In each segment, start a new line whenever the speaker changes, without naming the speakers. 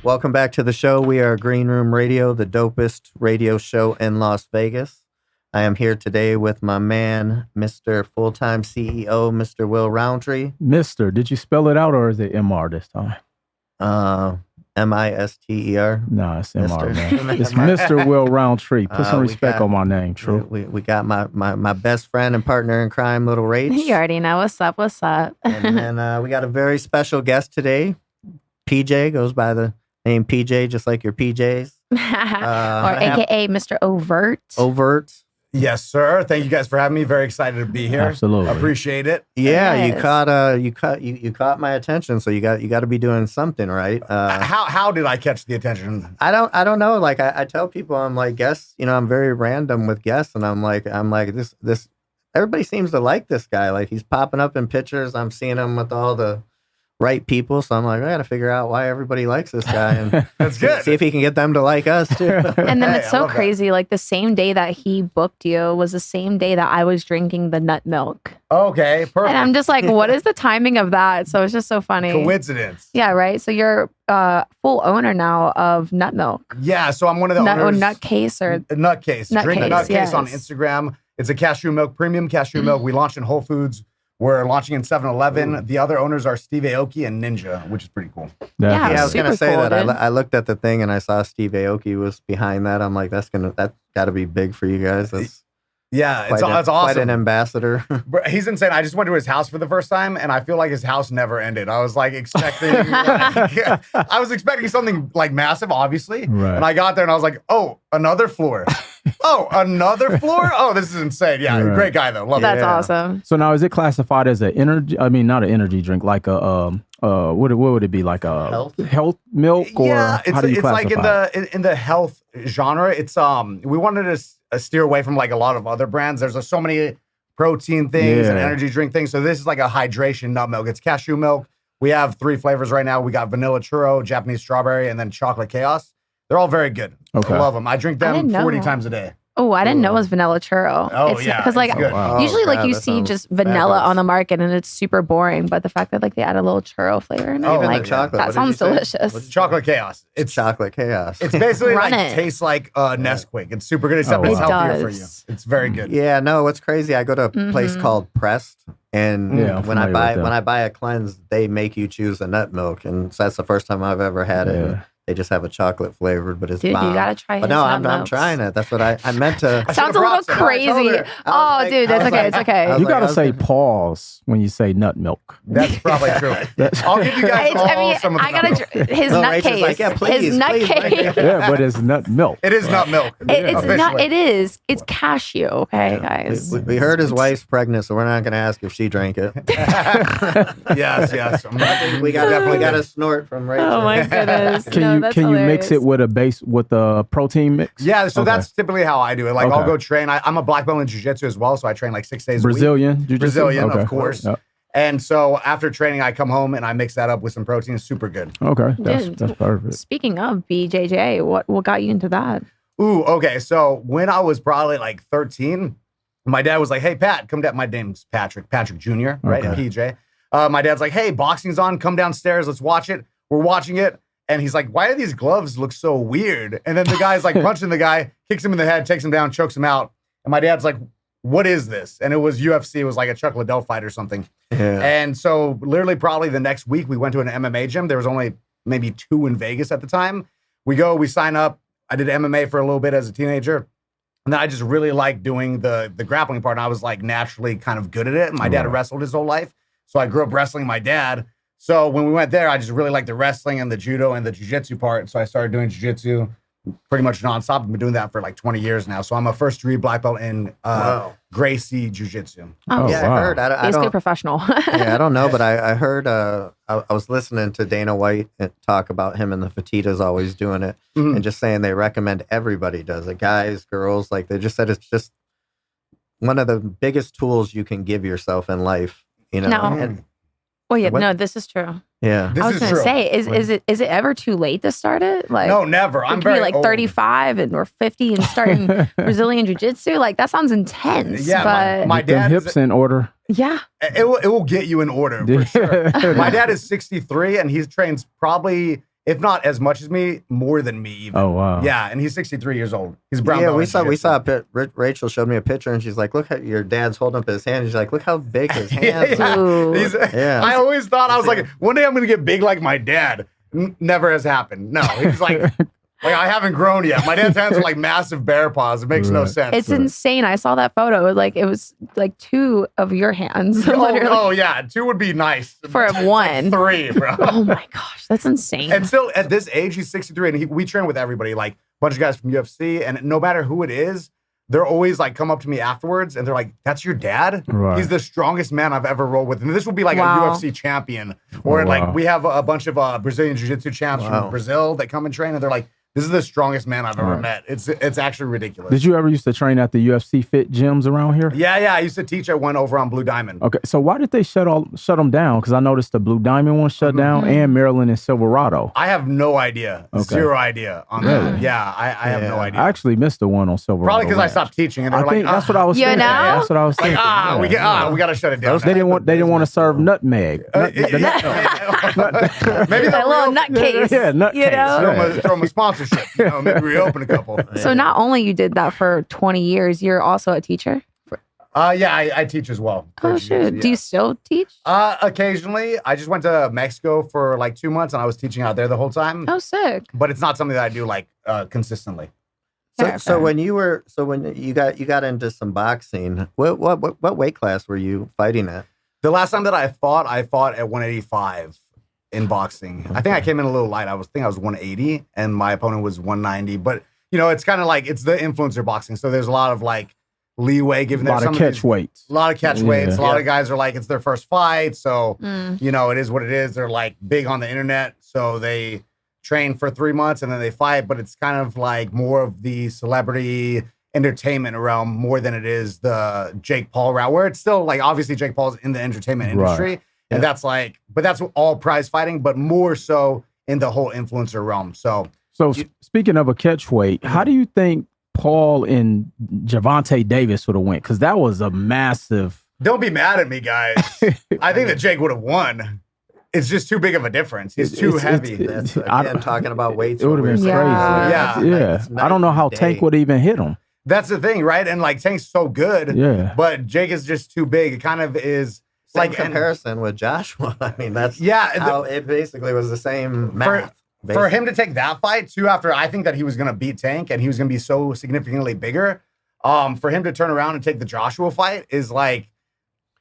Welcome back to the show. We are Green Room Radio, the dopest radio show in Las Vegas. I am here today with my man, Mr. Full-Time CEO, Mr. Will Roundtree.
Mister, did you spell it out or is it MR this time?
Mister.
No, it's MR, man. It's Mr. Will Roundtree. Put some respect on my name, true.
We got my best friend and partner in crime, Little Rach.
You already know what's up. What's up?
And then we got a very special guest today. PJ goes by the name PJ, just like your PJs.
Or AKA Mr. Overt.
Overt.
Yes, sir. Thank you guys for having me. Very excited to be here.
Absolutely.
Appreciate it.
Yeah,
Yes.
you caught my attention, so you got to be doing something, right?
How did I catch the attention?
I don't know. Like I tell people, I'm like guests. I'm very random with guests, and I'm like this. Everybody seems to like this guy. Like he's popping up in pictures. I'm seeing him with all the right people, so I'm like, I got to figure out why everybody likes this guy, and
That's good.
see if he can get them to like us too.
And then
Hey,
it's
I
so
love that.
crazy. Like the same day that he booked you was the same day that I was drinking the nut milk.
Okay, perfect.
And I'm just like, what is the timing of that? So it's just so funny.
Coincidence.
Yeah, right? So you're full owner now of Nut Milk.
Yeah, so I'm one of the owners.
Nutcase or
Nutcase. Drink
Nutcase,
Nutcase on
yes.
Instagram. It's a cashew milk, premium cashew milk. We launched in Whole Foods. We're launching in 7-Eleven. The other owners are Steve Aoki and Ninja, which is pretty cool.
Yeah,
Yeah, I was gonna
super
say
cool,
that.
dude.
I looked at the thing and I saw Steve Aoki was behind that. I'm like, that's got to be big for you guys. That's
Yeah, it's
quite an
awesome.
ambassador.
Bro, he's insane. I just went to his house for the first time, and I feel like his house never ended. I was like expecting, I was expecting something like massive, obviously.
Right.
And I got there, and I was like, oh, another floor. Oh, another floor? Oh, this is insane. Yeah,
Right.
great guy though. Love
That's
it.
awesome.
So now is it classified as an energy? I mean, not an energy drink, like a what would it be, like a health milk, or
Yeah,
how do you
it's like
classify it?
in the health genre. It's we wanted to steer away from like a lot of other brands. There's so many protein things and
Yeah.
energy drink things. So this is like a hydration nut milk. It's cashew milk. We have 3 flavors right now. We got vanilla churro, Japanese strawberry, and then chocolate chaos. They're all very good.
Okay.
I love them. I drink them
didn't
40
know.
times a day.
Oh, I didn't know it was vanilla churro.
Oh,
It's
yeah,
because like
it's good.
Wow.
usually like
God,
you
that
see
sounds
just vanilla
fabulous.
on the market and it's super boring. But the fact that like they add a little churro flavor in it,
Oh,
Even
like
the chocolate.
that
what did
sounds
you say?
delicious.
What'd you say?
Chocolate chaos.
It's chocolate chaos.
It's basically
Run
like
it.
tastes like Nesquik. It's super good. Except
Oh,
it's
wow.
healthier
It
for you.
does.
It's very good.
Yeah, no, what's crazy, I go to a place
Mhm.
called Pressed, and
Yeah, I'm
when I
familiar with that.
buy a cleanse, they make you choose a nut milk, and so that's the first time I've ever had it.
Yeah.
And they just have a chocolate flavored, but it's
Dude,
bomb.
you gotta try
But
his
no,
nut
I'm
milks.
trying it. That's what I meant to.
I
Sounds
should've
a little
brought some. I told
crazy.
her.
I was
Oh,
like-
dude,
I
that's
was
okay.
like-
It's okay.
I was
You
like,
gotta
I was
say
gonna-
pause when you say nut milk.
That's probably true.
That's-
I'll give you guys all some of the
I gotta
nut milk.
his
Well,
nut
Rachel's
case.
like, yeah, please,
his nut
please,
case.
yeah, but it's nut milk.
It is nut milk.
It's not.
officially.
It is. It's cashew. Okay, guys.
We heard his wife's pregnant, so we're not going to ask if she drank it.
Yes.
We definitely got a snort from Rachel.
Oh my goodness.
Can you mix it with a protein mix?
Yeah, so
Okay.
that's typically how I do it. Like I'll
Okay.
go train. I'm a black belt in jiu-jitsu as well, so I train like 6 days a week.
Brazilian jiu-jitsu?
Brazilian,
Okay.
of course.
Yep.
And so after training, I come home and I mix that up with some protein. It's super good.
Okay, that's
Dude,
perfect.
Speaking of BJJ, what got you into that?
Ooh, okay. So when I was probably like 13, my dad was like, "Hey, Pat, come down." My name's Patrick Jr., right?
Okay.
PJ. My dad's like, "Hey, boxing's on. Come downstairs. Let's watch it." We're watching it. And he's like, "Why do these gloves look so weird?" And then the guy's like punching the guy, kicks him in the head, takes him down, chokes him out. And my dad's like, "What is this?" And it was UFC. It was like a Chuck Liddell fight or something.
Yeah.
And so literally probably the next week we went to an MMA gym. There was only maybe 2 in Vegas at the time. We sign up. I did MMA for a little bit as a teenager. And then I just really liked doing the grappling part. And I was like naturally kind of good at it. And my dad
Right.
wrestled his whole life. So I grew up wrestling my dad. So when we went there, I just really liked the wrestling and the judo and the jiu-jitsu part. So I started doing jiu-jitsu pretty much nonstop. I've been doing that for like 20 years now. So I'm a first degree black belt in
Wow.
Gracie Jiu-Jitsu.
Oh,
Yeah,
wow.
I heard. I
Basically
don't.
professional.
Yeah, I don't know, but I heard. I was listening to Dana White talk about him and the Fatitas always doing it,
Mhm.
and just saying they recommend everybody does it, guys, girls. Like they just said, it's just one of the biggest tools you can give yourself in life. You know.
No.
And-
Well, yeah,
What?
no, this is true.
yeah.
This
I was
is
gonna
true.
say, is it ever too late to start it? Like,
No, never.
it
I'm
could
very
be like
old.
35 or 50 and starting Brazilian jiu-jitsu. Like that sounds intense.
Yeah,
but
my
Get them
dad.
hips in order.
yeah,
It will get you in order for sure. My dad is 63 and he trains probably if not as much as me, more than me even.
Oh wow.
Yeah, and he's 63 years old. He's brown.
Yeah,
belt in
we
jiu-jitsu.
saw a bit. Rachel showed me a picture, and she's like, "Look how your dad's holding up his hand." She's like, "Look how big his hands are."
Ooh.
Yeah.
I always thought, I was like, one day I'm going to get big like my dad. Never has happened. No, he's like I haven't grown yet. My dad's hands are like massive bear paws. It makes no sense.
It's insane. I saw that photo. It was like 2 of your hands. Literally.
Oh, yeah. 2 would be nice.
For
It's
one.
3, bro.
Oh my gosh, that's insane.
And still, at this age, he's 63, and we train with everybody, like a bunch of guys from UFC, and no matter who it is, they're always like come up to me afterwards, and they're like, "That's your dad?
Right.
He's the strongest man I've ever rolled with." And this would be like
Wow.
a UFC champion, or like we have a bunch of Brazilian jiu-jitsu champs from Brazil that come and train, and they're like, "This is the strongest man I've ever met." It's actually ridiculous.
Did you ever used to train at the UFC fit gyms around here?
Yeah. I used to teach at one over on Blue Diamond.
Okay, so why did they shut them down? Because I noticed the Blue Diamond one shut down, and Maryland and Silverado.
I have no idea.
Okay.
Zero idea on that. Yeah, I have no idea.
I actually missed the one on Silverado.
Probably because I
Ranch.
stopped teaching, and
I
they're
think
like,
that's what I was
You
thinking.
know?
That's what I was thinking.
we got to shut it down.
They didn't want to serve nutmeg.
Maybe
that little nutcase.
Yeah, Nutcase.
You know?
throw them a sponsorship. Maybe we open a couple.
So not only you did that for 20 years, you're also a teacher.
Yeah, I teach as well.
Oh shit!
Yeah.
Do you still teach?
Occasionally, I just went to Mexico for like 2 months, and I was teaching out there the whole time.
Oh, sick.
But it's not something that I do like consistently.
So when you got into some boxing, what weight class were you fighting at?
The last time that I fought at 185 in boxing. I think I came in a little light. I was 180, and my opponent was 190. But it's kind of like it's the influencer boxing, so there's a lot of like leeway given.
A lot of catch weights.
A lot of catch weights. A lot of guys are like, it's their first fight, so it is what it is. They're like big on the internet, so they train for 3 months and then they fight. But it's kind of like more of the celebrity entertainment realm more than it is the Jake Paul route, where it's still like obviously Jake Paul's in the entertainment industry, and that's like, but that's all prize fighting, but more so in the whole influencer realm. So
speaking of a catch weight, how do you think Paul and Gervonta Davis would have went? Because that was a massive.
Don't be mad at me, guys. I think that Jake would have won. It's just too big of a difference. He's too heavy.
That's again talking about weights.
It would have been crazy.
Yeah.
I don't know how Tank would even hit him.
That's the thing, right? And like Tank's so good.
Yeah.
But Jake is just too big. It kind of is
like comparison with Joshua. I mean, that's how it basically was the same math.
For him to take that fight too, after I think that he was going to beat Tank and he was going to be so significantly bigger, for him to turn around and take the Joshua fight is like,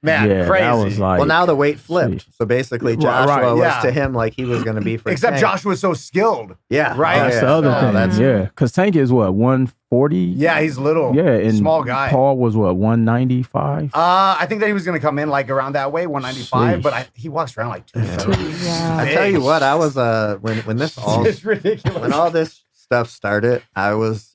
man, crazy.
That was like,
well, now the weight flipped. So basically, Joshua was to him like he was going to be for
Except
Tank.
Joshua's so skilled.
Yeah.
Right?
That's the other thing. Because Tank is what, 140?
Yeah, he's little.
Yeah, and
small guy.
Paul was what, 195?
I think that he was going to come in like around that way, 195, but he walks around like 230.
I tell you what, I was when this all
it's ridiculous.
When all this stuff started, I was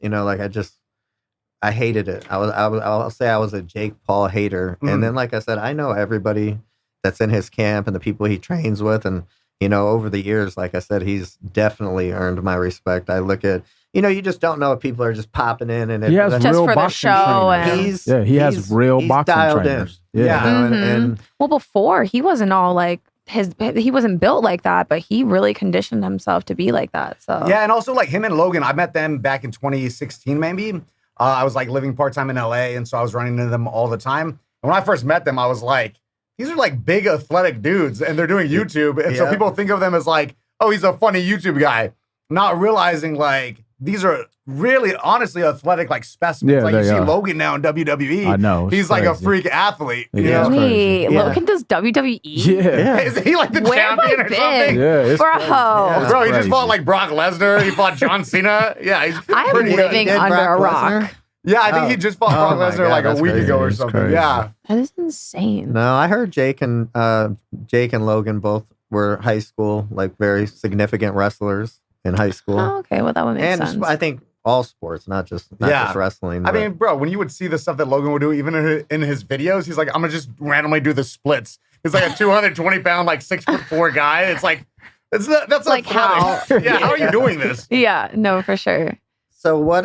I hated it. I'll say I was a Jake Paul hater. And then, like I said, I know everybody that's in his camp and the people he trains with. And, over the years, like I said, he's definitely earned my respect. I look at, you just don't know if people are just popping in and
he has
just
real
for the
boxing
show.
trainers. He has real boxing trainers.
And
well, before he wasn't all like he wasn't built like that, but he really conditioned himself to be like that. So
yeah, and also like him and Logan, I met them back in 2016, maybe. I was like living part-time in LA, and so I was running into them all the time. And when I first met them, I was like, these are like big athletic dudes, and they're doing YouTube. And so people think of them as like, oh, he's a funny YouTube guy. Not realizing like these are really honestly athletic like specimens.
Yeah,
like you see Logan now in WWE.
I know.
He's like a freak athlete.
Wait, Logan does WWE?
Yeah.
Is he like the
Where
champion or
have I
something?
been?
Yeah,
Bro.
Bro, he just fought like Brock Lesnar. He fought John Cena. Yeah, he's
I am
pretty
living
good.
under a rock.
Yeah, I think he just fought Brock
my
Lesnar
God,
like a
that's
week
crazy.
ago or
It's
something.
crazy.
Yeah.
That is insane.
No, I heard Jake and Logan both were high school, like very significant wrestlers in high school.
Oh, okay, well that would make
And
sense.
I think all sports, not just wrestling.
I
but-
mean, bro, when you would see the stuff that Logan would do, even in his videos, he's like, I'm gonna just randomly do the splits. He's like a 220-pound, like 6'4" guy. It's like, that's
like how?
Yeah, how are you doing this?
Yeah, no, for sure.
So what?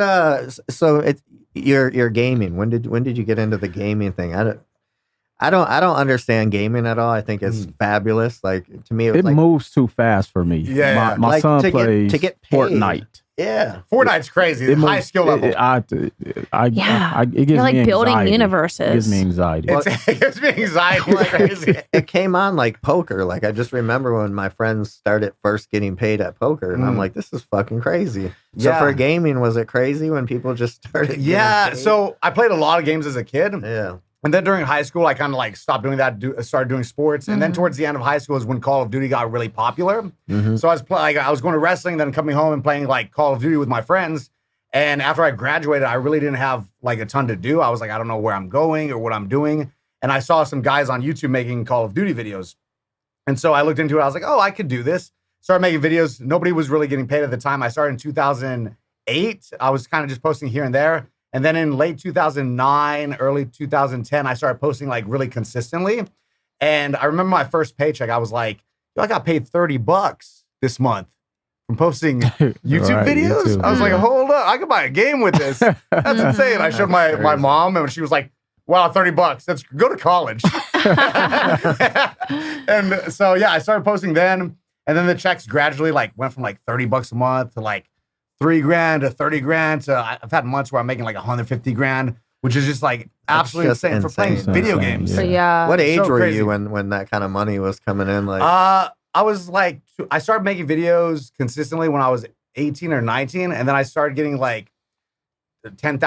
So it's you're gaming. When did you get into the gaming thing? I don't understand gaming at all. I think it's fabulous. Like to me,
It
like,
moves too fast for me.
Yeah.
My
Like,
son
to
plays
get paid.
Fortnite.
yeah.
Fortnite's crazy.
It
High
moves-
skill level.
it gives
You're like
me
building
anxiety.
universes.
It gives me anxiety.
It gives me anxiety. It's crazy.
It came on like poker. Like I just remember when my friends started first getting paid at poker, and I'm like, this is fucking crazy. So
Yeah.
for gaming, was it crazy when people just started? getting
Yeah.
paid?
So I played a lot of games as a kid.
yeah.
And then during high school, I kind of like stopped doing that, started doing sports. And then towards the end of high school is when Call of Duty got really popular. So I was I was going to wrestling, then coming home and playing like Call of Duty with my friends. And after I graduated, I really didn't have like a ton to do. I was like, I don't know where I'm going or what I'm doing. And I saw some guys on YouTube making Call of Duty videos. And so I looked into it. I was like, oh, I could do this. Started making videos. Nobody was really getting paid at the time. I started in 2008. I was kind of just posting here and there. And then in late 2009, early 2010, I started posting like really consistently. And I remember my first paycheck, I was like, yo, I got paid $30 this month from posting YouTube
Right,
videos.
YouTube.
I was like, hold up, I could buy a game with this. That's insane. I showed my mom and she was like, wow, $30. Let's go to college. And so, yeah, I started posting then. And then the checks gradually like went from like $30 a month to like $3,000 to $30,000 to I've had months where I'm making like 150 grand, which is just like absolutely
just
insane for playing
insane.
video
Insane,
games.
yeah.
So yeah.
What age
so
were
crazy.
you when that kind of money was coming in? Like,
I was like, I started making videos consistently when I was 18 or 19. And then I started getting like $10,000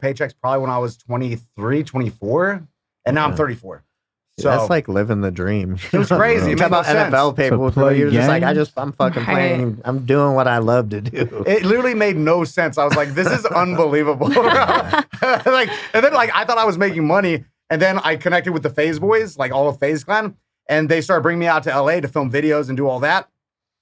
paychecks probably when I was 23, 24. And now I'm 34. So
that's like living the dream.
it was crazy.
You
It
talk
made no
about
sense.
NFL people.
play
You're just like,
games?
I'm fucking
Right.
playing. I'm doing what I love to do.
It literally made no sense. I was like, this is unbelievable. Like, and then like I thought I was making money. And then I connected with the FaZe boys, like all of FaZe Clan, and they started bringing me out to LA to film videos and do all that.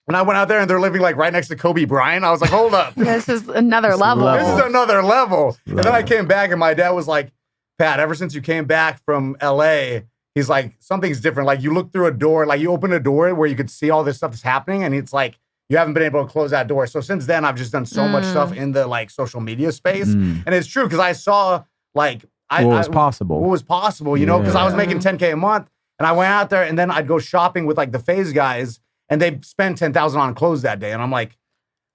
And I went out there and they're living like right next to Kobe Bryant. I was like, hold up.
This is another level.
This is another level. And then I came back and my dad was like, Pat, ever since you came back from LA, he's like, something's different. Like you look through a door, like you open a door where you could see all this stuff that's happening. And it's like, you haven't been able to close that door. So since then, I've just done so much stuff in the like social media space. And it's true because I saw like,
What was possible?
what was possible, you know, because I was making 10K a month and I went out there and then I'd go shopping with like the FaZe guys and they spend 10,000 on clothes that day. And I'm like,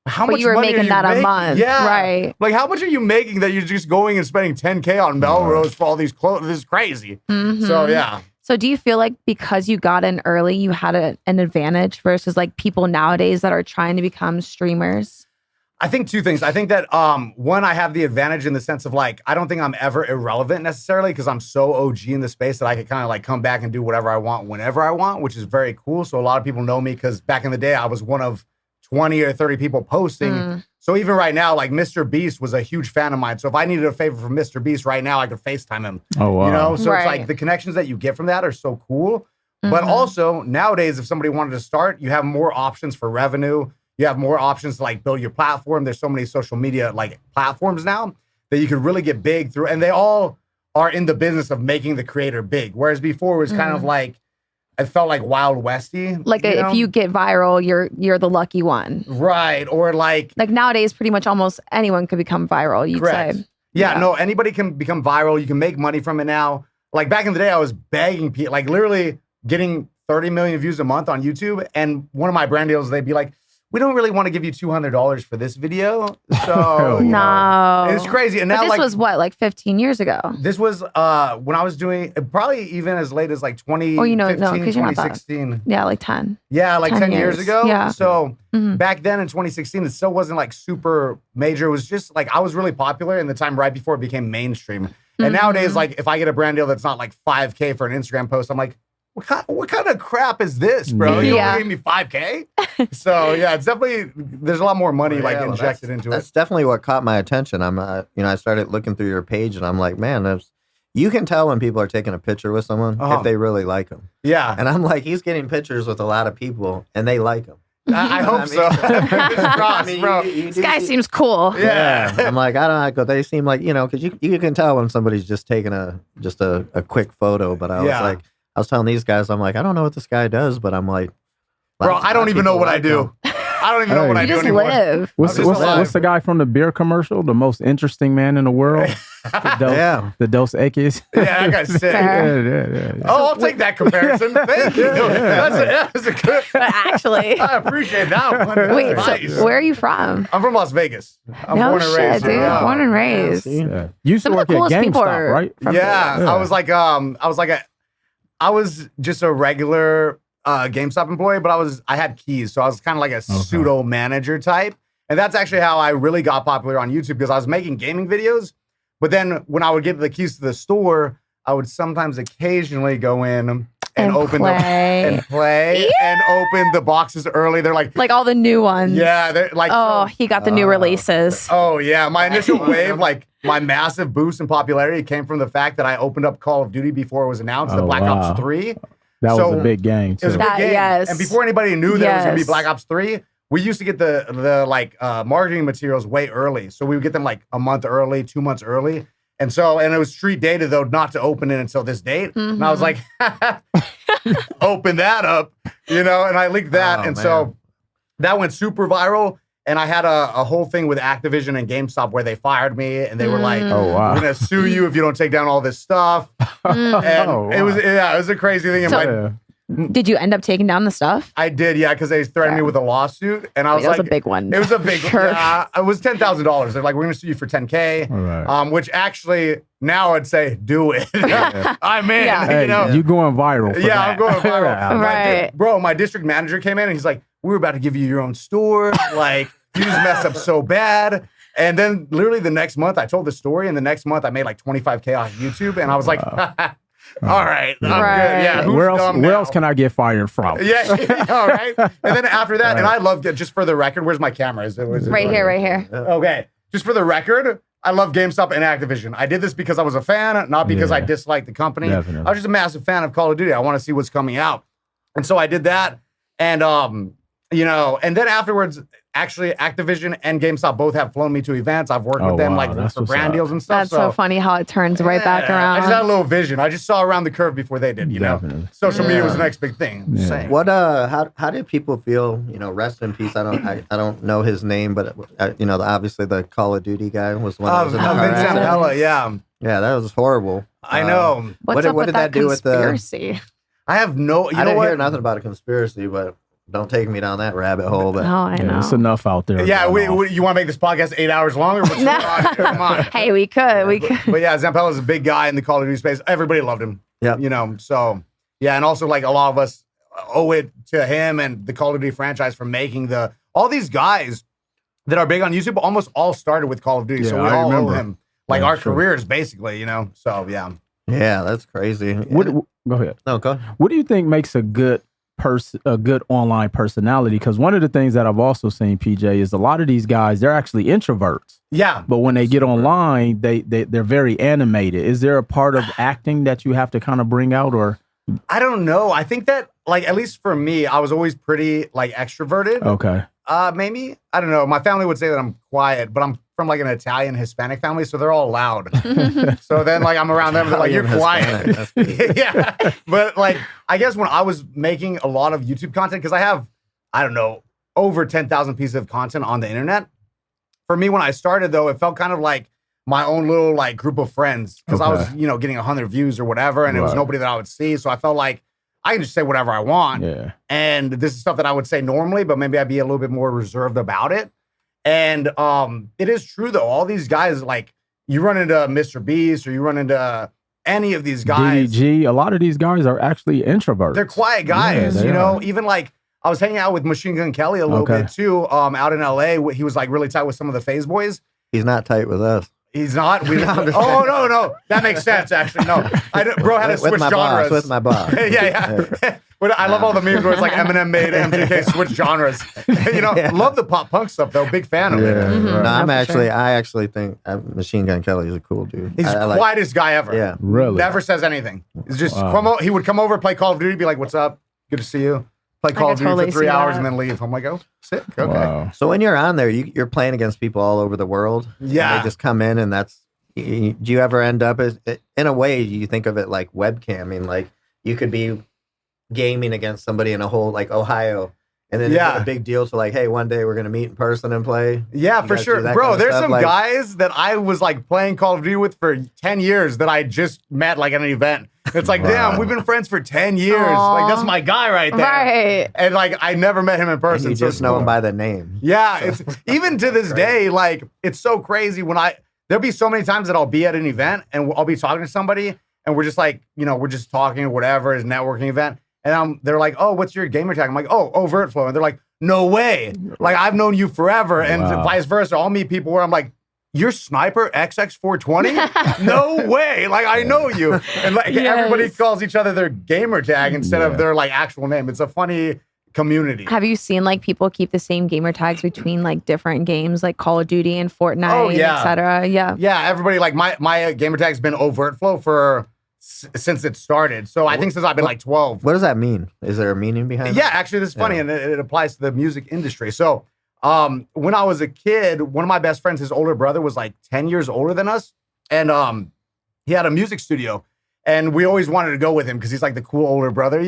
how
But
much
you were
money are
making
you
that a
making?
month,
Yeah.
right.
Like, how much are you making that you're just going and spending 10K on Melrose for all these clothes? This is crazy. So, yeah.
So do you feel like because you got in early, you had an advantage versus like people nowadays that are trying to become streamers?
I think two things. I think that one, I have the advantage in the sense of like, I don't think I'm ever irrelevant necessarily because I'm so OG in the space that I could kind of like come back and do whatever I want whenever I want, which is very cool. So a lot of people know me because back in the day, I was one of 20 or 30 people posting. So even right now, like MrBeast was a huge fan of mine. So if I needed a favor from MrBeast right now, I could FaceTime him.
Oh, wow.
You know, so it's
Right.
like the connections that you get from that are so cool. But also nowadays, if somebody wanted to start, you have more options for revenue. You have more options to like build your platform. There's so many social media like platforms now that you could really get big through, and they all are in the business of making the creator big. Whereas before it was kind of like, it felt like Wild Westy.
Like
you know?
if you get viral, you're the lucky one.
Right. Or like,
Like nowadays, pretty much almost anyone could become viral. You'd
correct.
say.
Yeah, no, anybody can become viral. You can make money from it now. Like back in the day, I was begging people, like literally getting 30 million views a month on YouTube. And one of my brand deals, they'd be like, we don't really want to give you $200 for this video. So you know,
No,
it's crazy. And
But
now
this
like,
was what, like 15 years ago?
this was when I was doing probably even as late as like 2015,
Oh, you know, no, 'cause you're not that-
2016.
Yeah, like 10.
Yeah, like 10 years ago.
Yeah.
So
Mhm.
back then in 2016, it still wasn't like super major. It was just like I was really popular in the time right before it became mainstream. And nowadays, like if I get a brand deal that's not like 5K for an Instagram post, I'm like, what kind of crap is this, bro? You
Yeah.
only gave me 5K? So yeah, it's definitely, there's a lot more money like
Yeah, well,
injected into it.
That's definitely what caught my attention. I'm, I started looking through your page, and I'm like, man, you can tell when people are taking a picture with someone if they really like them.
Yeah.
And I'm like, he's getting pictures with a lot of people, and they like him.
I hope so. Fingers crossed, bro.
This guy seems cool.
Yeah.
I'm like, I don't know. They seem like, because you can tell when somebody's just taking a quick photo. But I was
Yeah.
like, I was telling these guys, I'm like, I don't know what this guy does, but I'm like,
Bro, I don't even know what I do. I don't even know what I
You
do
just
anymore.
live.
What's the guy from the beer commercial? The most interesting man in the world? The Dos Equis.
Yeah, that guy's sick.
Yeah.
Oh, I'll take that comparison. Thank you. That's a good.
But actually,
I appreciate that one. That's
wait,
nice.
so where are you from?
I'm from Las Vegas. I'm
No
born and
shit,
raised.
dude.
Yeah.
Born and raised.
Yeah. You used
Some
to
of the
work at
coolest people
GameStop,
are
right?
from
Yeah,
Vegas.
I was just a regular GameStop employee, but I had keys, so I was kind of like a pseudo manager type, and that's actually how I really got popular on YouTube because I was making gaming videos. But then when I would get the keys to the store, I would sometimes occasionally go in and open
play.
and open the boxes early. They're like
all the new ones.
yeah, they're like
Oh, he got the new releases.
oh yeah, my initial wave, like my massive boost in popularity came from the fact that I opened up Call of Duty before it was announced, the
Oh,
Black
wow.
Ops 3.
That
So,
was a big game,
It was
too.
a big
That-
game.
yes.
And before anybody knew that it was going to be
Yes.
Black Ops 3, we used to get the marketing materials way early. So we would get them like a month early, 2 months early. And it was street data though, not to open it until this date. And I was like, open that up, and I leaked that.
Oh,
and
man.
so that went super viral. And I had a whole thing with Activision and GameStop where they fired me and they were like,
Oh, wow.
we're going to sue you if you don't take down all this stuff. And
Oh,
it was
wow.
it was a crazy thing. And
So-
my
Yeah.
Did you end up taking down the stuff?
I did, yeah, because they threatened me with a lawsuit, and I was
That was
like,
a big one.
It was a big,
Sure.
yeah, it was $10,000. They're like, we're gonna sue you for $10K,
All right.
which actually now I'd say do it. I'm in,
Yeah.
Hey, you going viral for
Yeah,
that.
I'm going viral.
Yeah.
Right.
Bro, my district manager came in and he's like, we were about to give you your own store. Like, you just messed up so bad. And then literally the next month, I told the story, and the next month I made like 25K off YouTube, and I was like, all right, I'm
Right.
good. Yeah, who's
Where else?
dumb
Where
now?
else can I get fired from?
Yeah, all right. And then after that, and I loved it. Just for the record, where's my camera? Is it
Right here, right here.
Okay. Just for the record, I love GameStop and Activision. I did this because I was a fan, not because I
Yeah.
disliked the company.
Definitely.
I was just a massive fan of Call of Duty. I want to see what's coming out. And so I did that. And and then afterwards, actually Activision and GameStop both have flown me to events. I've worked
Oh,
with them
wow.
like
That's
for
what's
brand
up.
deals and stuff.
That's so funny how it turns right back
I just had a
around.
little vision. I just saw around the curve before they did,
Definitely.
Social media was the next big thing. I'm just
Yeah.
saying.
What how did people feel? Rest in peace. I don't know his name, but obviously the Call of Duty guy was one. That was in the car
Vince
accident.
Zampella, yeah.
Yeah, that was horrible.
I know.
What's up
what
with
did that do with the?
conspiracy?
I have no. You
I
know
didn't
what?
hear nothing about a conspiracy, but don't take me down that rabbit hole. But
Oh, I
Yeah,
know.
it's enough out there.
Yeah,
going on.
you want to make this podcast 8 hours longer? What's
No.
going on here? Come on.
Hey, we could.
But yeah, Zampella's a big guy in the Call of Duty space. Everybody loved him.
Yeah.
So yeah, and also like a lot of us owe it to him and the Call of Duty franchise for making all these guys that are big on YouTube almost all started with Call of Duty. so
Yeah,
we
I
all owe
remember.
him like
Yeah,
our
sure.
careers basically, So yeah.
yeah, that's crazy.
Go ahead.
No, go.
What do you think makes a good online personality? Because one of the things that I've also seen, PJ, is a lot of these guys, they're actually introverts.
Yeah.
But when they get online, they're very animated. Is there a part of acting that you have to kind of bring out, or?
I don't know. I think that like at least for me, I was always pretty like extroverted.
Okay.
Maybe. I don't know. My family would say that I'm quiet, but I'm from like an Italian Hispanic family, so they're all loud. So then like I'm around them, they're like, you're
Italian,
quiet.
Hispanic,
Yeah. But like I guess when I was making a lot of YouTube content, because I have, I don't know, over 10,000 pieces of content on the internet. For me, when I started though, it felt kind of like my own little like group of friends. Because I was,
Okay.
getting 100 views or whatever, and it was
Right.
nobody that I would see. So I felt like I can just say whatever I want.
Yeah.
And this is stuff that I would say normally, but maybe I'd be a little bit more reserved about it. And it is true though. All these guys, like you run into MrBeast or you run into any of these guys,
DDG, a lot of these guys are actually introverts.
they're quiet guys.
Yeah, they are.
Even like I was hanging out with Machine Gun Kelly a little
Okay.
bit too. Out in LA, he was like really tight with some of the FaZe boys.
He's not tight with us.
He's not. Oh no, that makes sense. Actually, no. Bro had to switch
with my
genres.
boss. With my boss.
yeah. But I love all the memes where it's like Eminem made MGK switch genres. Love the pop punk stuff though. Big fan of it.
Yeah.
Mhm.
right.
No, I'm
for
actually.
sure.
I actually think Machine Gun Kelly is a cool dude.
He's
I
the
like-
quietest guy ever.
Yeah.
Really?
Never says anything. He's just
Wow.
he would come over, play Call of Duty, be like, "What's up? Good to see you." Play Call
could
of Duty
totally
for 3
see
hours
that.
and then leave. I'm like, "Oh, sick. Okay."
Wow.
So when you're on there, you're playing against people all over the world.
Yeah.
And they just come in, and that's. Do you ever end up in a way? You think of it like webcamming, like you could be gaming against somebody in a whole like Ohio, And then is it a big deal to like, hey, one day we're gonna meet in person and play?
Yeah,
You
for
guys
sure.
do that
Bro,
kind of
there's
stuff?
some
Like-
guys that I was like playing Call of Duty with for 10 years that I just met like at an event. It's like, damn, we've been friends for 10 years. Like, that's my guy right there.
Right.
And like, I never met him in
And
person.
you
so
just
it's
know
cool.
him by the name.
Yeah, it's even to this day, like, it's so crazy when there'll be so many times that I'll be at an event and I'll be talking to somebody and we're just like, we're just talking or whatever, it's a networking event. And they're like, oh, what's your gamer tag? I'm like, oh, Overt Flow. And they're like, no way. Like, I've known you forever. And vice versa. I'll meet people where I'm like, you're Sniper XX420? No way. Like, I know you. And like everybody calls each other their gamer tag instead of their like actual name. It's a funny community.
Have you seen like people keep the same gamer tags between like different games like Call of Duty and Fortnite, etc.? Yeah.
Yeah, everybody like my gamer tag's been Overt Flow since it started. So I think since I've been like 12.
What does that mean? Is there a meaning behind it?
Yeah, actually, this is funny, and it applies to the music industry. So when I was a kid, one of my best friends, his older brother, was like 10 years older than us. And he had a music studio. And we always wanted to go with him because he's like the cool older brother,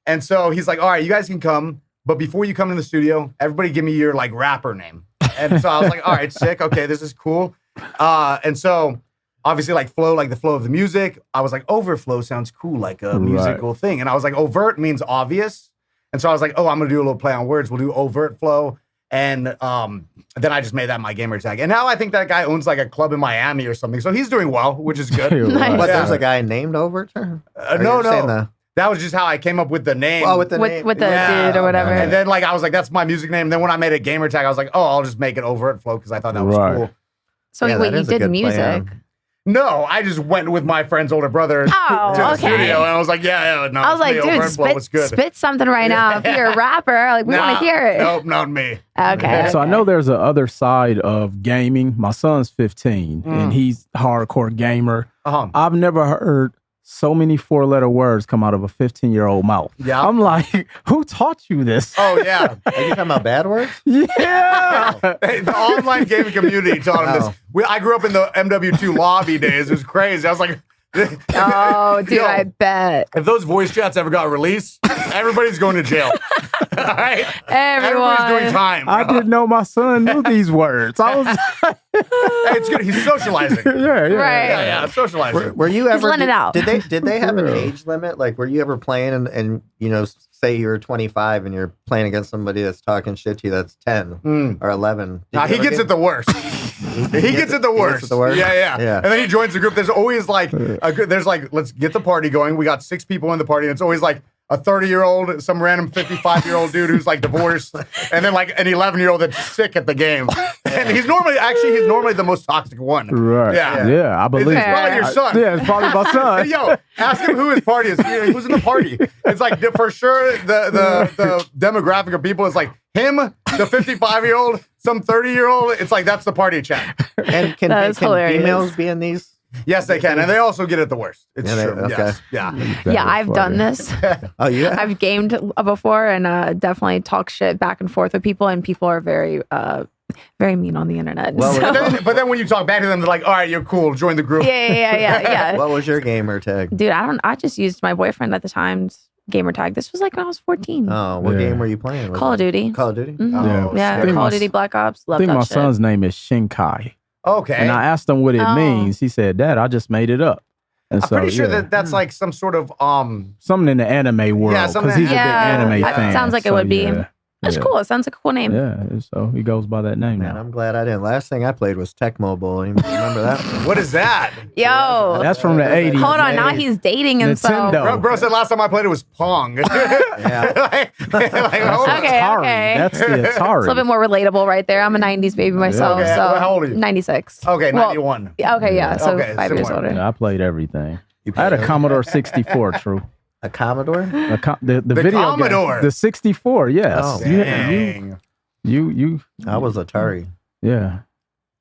And so he's like, all right, you guys can come. But before you come in the studio, everybody give me your like rapper name. And so I was like, all right, sick. Okay, this is cool. And so obviously like flow, like the flow of the music. I was like, overflow sounds cool, like a musical thing. And I was like, overt means obvious. And so I was like, oh, I'm going to do a little play on words. We'll do Overt Flow. And then I just made that my gamer tag. And now I think that guy owns like a club in Miami or something. So he's doing well, which is good.
Nice.
But there's a guy named Overt?
No. That was just how I came up with the name.
Oh, with the name.
With the dude or whatever.
And then like I was like, that's my music name. And then when I made a gamer tag, I was like, oh, I'll just make it Overt Flow because I thought that was cool.
So
Yeah,
wait,
that
you
is a
did
good play
music.
on-
No, I just went with my friend's older brother to the studio, and I was like, yeah, no.
I was like, dude, spit something right now. If you're a rapper, like we want to hear it.
Nope, not me.
Okay.
So I know there's a other side of gaming. My son's 15 and he's hardcore gamer. I've never heard so many 4-letter words come out of a 15-year-old mouth.
Yeah.
I'm like, who taught you this?
Oh, yeah.
Are you talking about bad words?
Yeah.
Hey, the online gaming community taught him this. I grew up in the MW2 lobby days. It was crazy. I was like,
oh, dude, I bet.
if those voice chats ever got released, everybody's going to jail. All right?
Everyone.
Everybody's doing time.
I didn't know my son knew these words. I was
Hey, it's good. He's socializing.
yeah.
Right.
Yeah, socializing.
Were you ever?
letting it out.
Did they have an age limit? Like, were you ever playing and say you're 25 and you're playing against somebody that's talking shit to you that's 10 or 11?
Nah, he gets it the worst. He gets it the worst. Yeah. And then he joins the group. There's always like let's get the party going. We got 6 people in the party, and it's always like a 30-year-old, some random 55-year-old dude who's like divorced, and then like an 11-year-old that's sick at the game. And he's normally the most toxic one.
right. Yeah, I believe
It's
it.
probably your son.
Yeah, it's probably my son.
Yo, ask him who his party is. Who's in the party? It's like for sure the demographic of people is like him, the 55-year-old, some 30-year-old. It's like that's the party chat.
And can
hilarious.
females be in these?
Yes, they can, and they also get it the worst. It's
Yeah,
true.
okay.
Yes. Yeah.
Yeah, I've done this.
Oh, yeah.
I've gamed before and definitely talk shit back and forth with people, and people are very mean on the internet.
Well,
So-
But then when you talk back to them, they're like, "All right, you're cool. Join the group."
yeah.
What was your gamer tag?
Dude, I just used my boyfriend at the time's gamer tag. This was like when I was 14.
Oh, what game were you playing?
Call of Duty.
Call of Duty?
Mhm.
Oh,
Yeah,
shit.
Call of Duty Black Ops.
I
Love
think
that
my
shit.
son's name is Shinkai.
Okay.
And I asked him what it
Oh.
means. He said, Dad, I just made it up. And
I'm pretty sure that's like some sort of
something in the anime world.
Yeah, something-
Because he's a big
Yeah,
anime
it
fan.
sounds like it would be. That's cool. It sounds like a cool name.
Yeah, so he goes by that name
Man,
now.
I'm glad I didn't. Last thing I played was Tech Mobile. You remember that?
what is that?
Yo.
That's from the 80s.
Hold on.
man.
Now he's dating himself.
Nintendo.
Bro said last time I played it was Pong.
Yeah.
Like, oh,
Okay,
Atari.
okay.
That's the Atari.
It's a little bit more relatable right there. I'm a 90s baby myself.
Okay,
So
well, how old are you?
96.
Okay,
Well,
91.
Okay, yeah. So
Okay,
5 years
similar.
older.
Yeah, I played everything.
You
I had a
played
Commodore 64, true.
a Commodore?
The video
Commodore?
game. The 64, yes.
Oh,
you, you,
I was Atari.
yeah.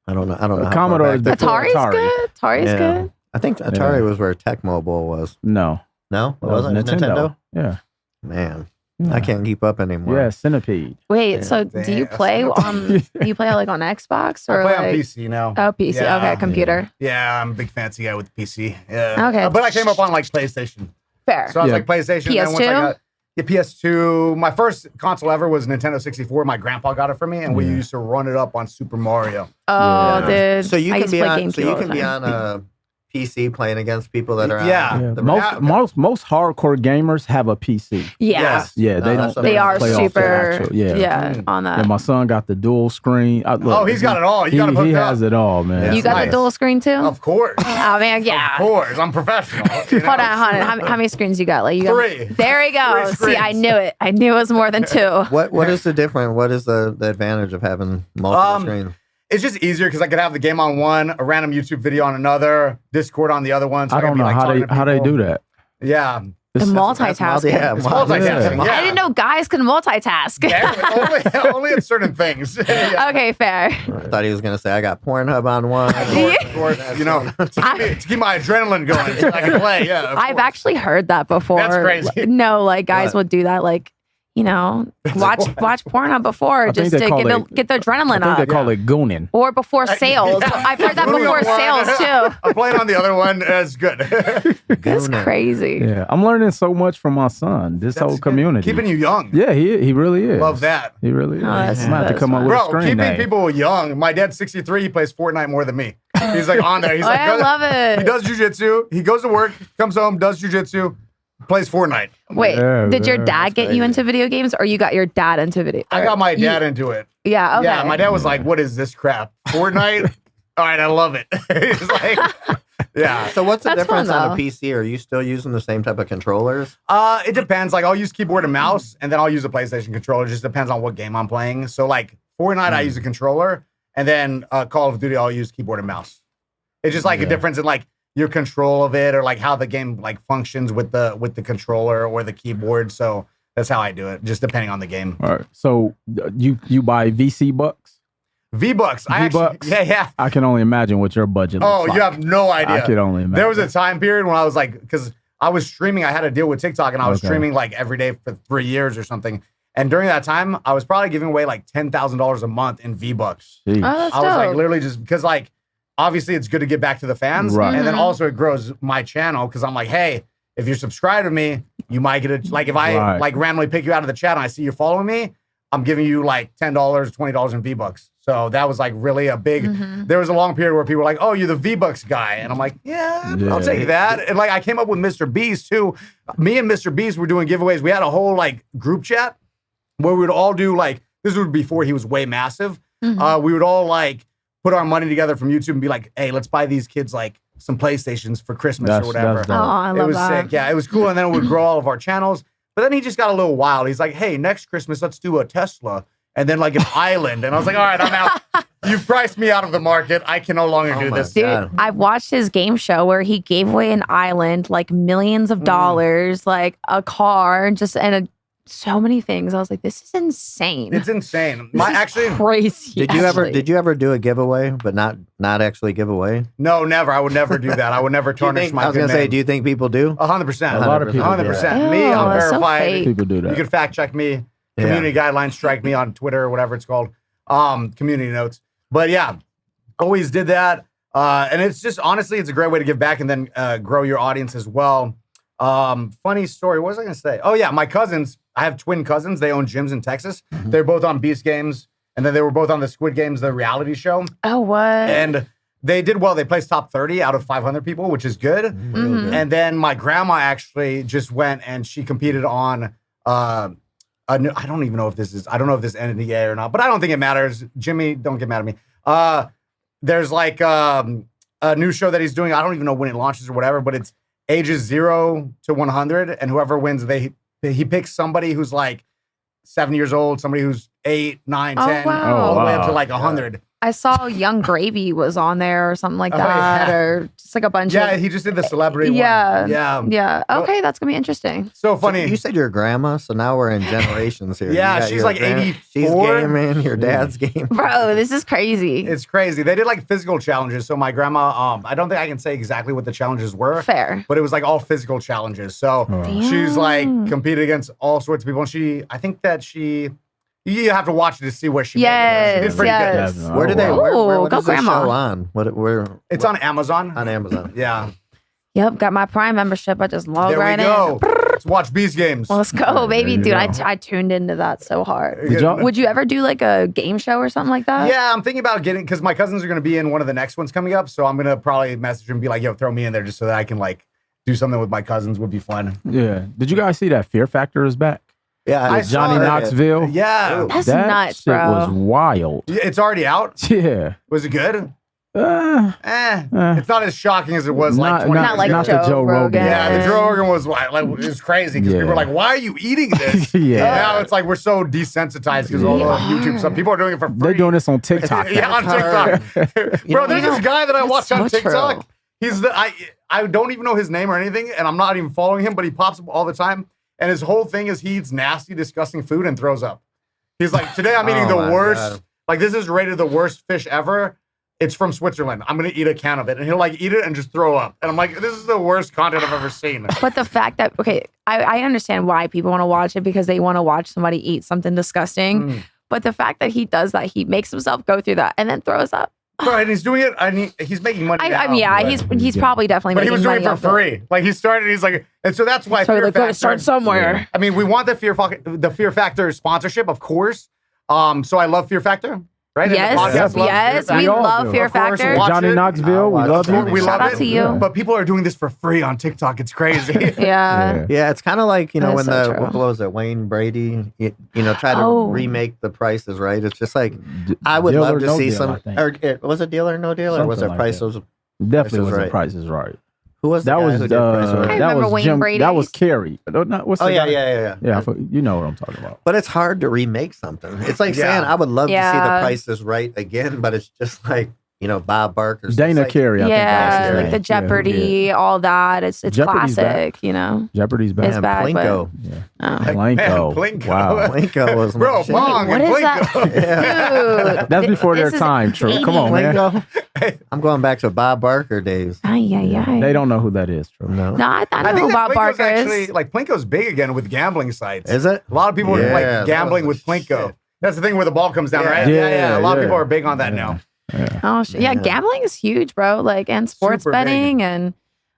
I don't know. how
Commodore
far
is
back
before
that-
Atari's
Atari.
good. Atari's
Yeah.
good.
I think Atari was where Tech Mobile was.
No.
No, it
That was
wasn't Nintendo.
Yeah.
Man,
Yeah.
I can't keep up anymore.
Yeah, Centipede.
Wait,
Yeah.
so do you
Damn.
play on? Do you play like on Xbox
I
or
play
like?
on PC now.
Oh, PC.
Yeah.
Okay, computer.
Yeah, I'm a big fancy guy with the PC. Yeah.
Okay.
But I came up on like PlayStation.
Fair.
So I was
Yeah.
like PlayStation. And then once I
PS2?
got, The PS2. My first console ever was Nintendo 64. My grandpa got it for me, and we used to run it up on Super Mario.
Oh, dude.
So you
I
can
used to
be
play
on.
GameCube
So you
all the
can be
time.
on a PC playing against people that are on.
Yeah. Most hardcore gamers have a PC.
Yeah.
Yes.
Yeah, they don't.
They are
play off the
super.
actual-
On that.
And my son got the dual screen. Look,
He's got it all. You got to
he
put it
has
up.
it all, man.
You got the dual screen too?
Of course.
Oh man, yeah.
Of course. I'm professional. You know?
Hold on. How many screens you got? Like you got
3.
There we go.
3
See, I
screens.
knew it. I knew it was more than 2.
What is the difference? What is the advantage of having multiple screens?
It's just easier because I could have the game on one, a random YouTube video on another, Discord on the other one. So
I don't know how they do that.
Yeah.
The multitasking.
It's multitasking.
I didn't know guys can multitask.
only in certain things. Yeah.
Okay, fair.
I thought he was going to say, I got Pornhub on one.
Of course, to keep my adrenaline going so I can play. Yeah, of
I've
course.
actually heard that before.
That's crazy.
No, like guys would do that, like, watch Pornhub before just to get the adrenaline
I
up.
think they call it gooning.
Or before sales. I've heard that before sales too.
I'm playing on the other one. It's good.
That's crazy.
Yeah, I'm learning so much from my son. This whole community,
Keeping you young.
Yeah, he really is.
Love that.
He really is.
that's-
I'm gonna have to
that's
come up with a
Bro,
screen
keeping
name.
people young. My dad's 63. He plays Fortnite more than me. He's like on there. He's like,
I love it.
He does jujitsu. He goes to work, comes home, does jujitsu, plays Fortnite.
Wait,
Yeah,
did your
yeah,
dad get you into video games, or you got your dad into video?
I got my dad into it.
Yeah, okay.
Yeah, my dad was like, "What is this crap? Fortnite? All right, I love it." He's like, "Yeah."
So what's the
That's
difference
fun,
on a
though.
PC? Are you still using the same type of controllers?
It depends. Like, I'll use keyboard and mouse, and then I'll use a PlayStation controller. It just depends on what game I'm playing. So, like Fortnite, I use a controller, and then Call of Duty, I'll use keyboard and mouse. It's just like a difference in like your control of it, or like how the game like functions with the controller or the keyboard. So that's how I do it, just depending on the game.
All right. So you buy VC bucks?
V-Bucks.
V-Bucks?
Yeah.
I can only imagine what your budget looks like.
You have no idea.
I could only imagine.
There was a time period when I was like, because I was streaming, I had a deal with TikTok, and I was streaming like every day for 3 years or something. And during that time, I was probably giving away like $10,000 a month in V-Bucks.
Oh, that's
I was like
dope.
literally just because like obviously it's good to give back to the fans,
Right.
and then also it grows my channel because I'm like, hey, if you're subscribed to me, you might get a like if I like randomly pick you out of the chat and I see you're following me, I'm giving you like $10, $20 in V-Bucks. So that was like really a big. There was a long period where people were like, "Oh, you're the V-Bucks guy," and I'm like, "Yeah, I'll take that." And like I came up with MrBeast too. Me and MrBeast were doing giveaways. We had a whole like group chat where we would all do like this was before he was way massive. We would all like put our money together from YouTube and be like, "Hey, let's buy these kids like some PlayStations for Christmas or whatever."
Oh, I love
It was
that.
sick. Yeah, it was cool. And then it would grow all of our channels. But then he just got a little wild. He's like, "Hey, next Christmas, let's do a Tesla and then like an island." And I was like, "All right, I'm out. You've priced me out of the market. I can no longer do this."
Dude, I've watched his game show where he gave away an island, like millions of dollars, like a car, so many things. I was like, this is insane.
It's insane.
Crazy.
Did you ever do a giveaway, but not actually give away?
No, never. I would never do that. I would never tarnish my
I was gonna
good
say,
name.
do you think people do?
100%.
A lot of people do
100%. Me, I'm
Ew, that's so
verified.
fake.
People do that.
You can fact check me. Community guidelines, strike me on Twitter or whatever it's called. Community notes. But yeah, always did that. And it's just, honestly, it's a great way to give back and then grow your audience as well. Funny story. What was I going to say? Oh yeah, my cousins, I have twin cousins. They own gyms in Texas. They're both on Beast Games. And then they were both on the Squid Games, the reality show.
Oh, what?
And they did well. They placed top 30 out of 500 people, which is good. And then my grandma actually just went and she competed on I don't even know if this is, I don't know if this NDA or not, but I don't think it matters. Jimmy, don't get mad at me. There's like a new show that he's doing. I don't even know when it launches or whatever, but it's ages 0 to 100. And whoever wins, he picks somebody who's like 7 years old, somebody who's 8, 9, 10,
wow.
all the way up to like 100.
I saw Young Gravy was on there or something like
Oh,
that,
yeah.
or just like a bunch
Yeah,
of.
he just did the celebrity
Yeah.
one.
Yeah. Okay, that's gonna be interesting.
So funny.
So you said your grandma, so now we're in generations here.
Yeah,
You got
she's
your
like 84.
She's gaming. Your dad's gaming.
Bro, this is crazy.
It's crazy. They did like physical challenges. So my grandma, I don't think I can say exactly what the challenges were.
Fair.
But it was like all physical challenges. So she's like competed against all sorts of people. And you have to watch it to see where she made it. She did pretty good.
Where do they? Where
Ooh, go
does the
grandma.
show on? Where?
It's on Amazon.
On Amazon.
Yeah.
Yep, got my Prime membership. I just log
There
right
we go.
in.
Let's watch Beast games.
Well, let's go, baby, dude.
go.
I tuned into that so hard.
Did y'all-
Would you ever do like a game show or something like that?
Yeah, I'm thinking about getting, because my cousins are going to be in one of the next ones coming up. So I'm going to probably message him and be like, yo, throw me in there just so that I can like do something with my cousins. Would be fun.
Yeah. Did you guys see that Fear Factor is back?
Yeah,
I
With Johnny
saw it.
Knoxville?
Yeah.
That's
that
nuts,
shit
bro.
was wild.
It's already out.
Yeah.
Was it good?
Uh,
It's not as shocking as it was like 20
Not
years
like
ago.
not the Joe Rogan.
Yeah, the Joe Rogan was like it was crazy because people were like, "Why are you eating this?"
Yeah.
Now it's like we're so desensitized because all the YouTube stuff. People are doing it for free.
They're doing this on TikTok.
Yeah, on TikTok. Bro, there's this guy that I watch on
so
TikTok.
true.
He's the I don't even know his name or anything, and I'm not even following him, but he pops up all the time. And his whole thing is he eats nasty, disgusting food and throws up. He's like, today I'm eating the
my
worst.
God.
Like this is rated the worst fish ever. It's from Switzerland. I'm gonna eat a can of it, and he'll like eat it and just throw up. And I'm like, this is the worst content I've ever seen.
But the fact that, okay, I understand why people want to watch it because they want to watch somebody eat something disgusting. But the fact that he does that, he makes himself go through that and then throws up.
Bro, and he's doing it. He's making money.
I
now.
mean, yeah, he's probably definitely
But he
making
was doing
money
it for
off
free. Like he started. He's like, and so that's why.
So
Fear
like, gotta
Factor-
start somewhere.
I mean, we want the Fear Factor sponsorship, of course. So I love Fear Factor, right? And the
Yes,
podcast loves
yes,
Fear
we
Factor.
love Fear
Of course,
Factor.
watch
Johnny
it.
Knoxville, we love you.
We
Shout
love
out
it.
to you.
But people are doing this for free on TikTok. It's crazy.
Yeah.
Yeah, it's kind of like, you know,
That
when
is so
the,
true.
what was it, Wayne Brady, you know, try to
Oh.
remake the prices, right? It's just like, I would
Deal
love
or
to
No
see
Deal,
some,
I think.
or was it Deal or No Deal, or was
Something
it
like
Price
that.
was,
Definitely was
Right.
the Price is Right.
who was the
That
guy
was
who did Price is Right?
I
that
remember
was
Wayne
Jim.
Brady.
That was Carrie. What's
Oh,
the
yeah,
guy?
yeah, yeah, yeah.
Yeah, you know what I'm talking about.
But it's hard to remake something. It's like
Yeah.
saying, I would love to see the
Yeah.
Price is Right again, but it's just like, you know, Bob Barker.
Dana
like,
Carey, I think that was
Yeah,
his
like
name.
the Jeopardy, all that. It's
Jeopardy's
classic, you know.
Jeopardy's back.
It's back, but-
Plinko.
Yeah.
Oh.
Plinko.
Plinko.
Wow.
Plinko was
Bro,
my shit.
Pong
What
and
is that?
Plinko.
Yeah.
Dude.
That's before their
This is
time, True. Come on, man.
Plinko? I'm going back to Bob Barker days.
Ay, ay, ay.
They don't know who that is, True.
No.
No, I
I
know
think
who
that
Bob
Plinko's
Barker
actually,
is.
like Plinko's big again with gambling sites.
Is it?
A lot of people are
Yeah,
like
that
gambling
was
with
the
Plinko.
shit.
That's the thing where the ball comes down,
Yeah.
right?
Yeah,
A lot of
yeah.
people are big on that now.
Oh shit. Yeah,
Yeah.
gambling is huge, bro. Like, and sports
Super big.
betting and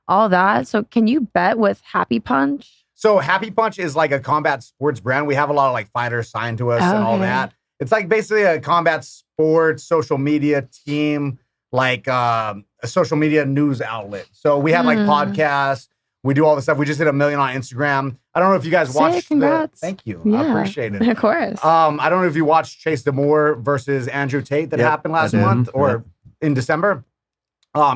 all that. So can you bet with Happy Punch?
So Happy Punch is like a combat sports brand. We have a lot of like fighters signed to us and all
Okay.
that. It's like basically a combat sports social media team, like a social media news outlet. So we have like podcasts. We do all this stuff. We just hit 1 million on Instagram. I don't know if you guys
Sick,
watched.
congrats.
Thank you.
Yeah.
I appreciate it.
Of course.
I don't know if you watched Chase DeMoore versus Andrew Tate that
Yep,
happened last
I did.
month or in December.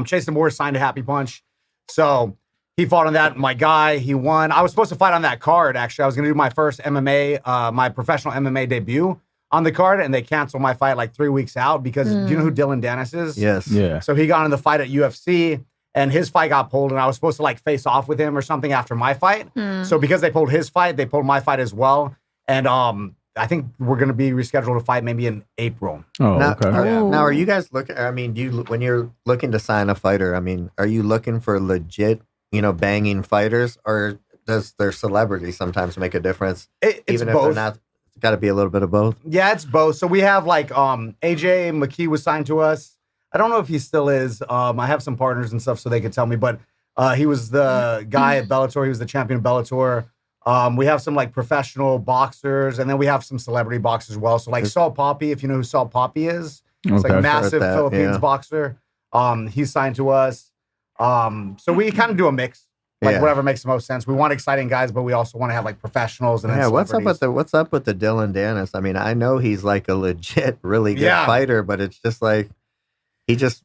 Chase DeMoore signed a Happy Punch. So he fought on that. My guy, he won. I was supposed to fight on that card, actually. I was going to do my first MMA, my professional MMA debut on the card, and they canceled my fight like 3 weeks out because do you know who Dylan Danis is?
Yes.
Yeah.
So he got in the fight at UFC, and his fight got pulled, and I was supposed to like face off with him or something after my fight. So because they pulled his fight, they pulled my fight as well. And I think we're going to be rescheduled to fight maybe in April.
Oh,
Now,
okay.
now, are you guys looking? I mean, do you when you're looking to sign a fighter? I mean, are you looking for legit, you know, banging fighters, or does their celebrity sometimes make a difference?
It's
Even if
both.
they're not, it's got to be a little bit of both.
Yeah, it's both. So we have like AJ McKee was signed to us. I don't know if he still is. I have some partners and stuff so they could tell me, but he was the guy at Bellator. He was the champion of Bellator. We have some like professional boxers, and then we have some celebrity boxers as well. So like Salt Poppy, if you know who Salt Poppy is, it's like
Okay.
a massive
Heard that,
Philippines
yeah.
boxer. He's signed to us. So we kind of do a mix. Like
Yeah.
whatever makes the most sense. We want exciting guys, but we also want to have like professionals and then
Yeah, what's up
celebrities.
with the Dylan Danis? I mean, I know he's like a legit, really good
Yeah.
fighter, but it's just like he just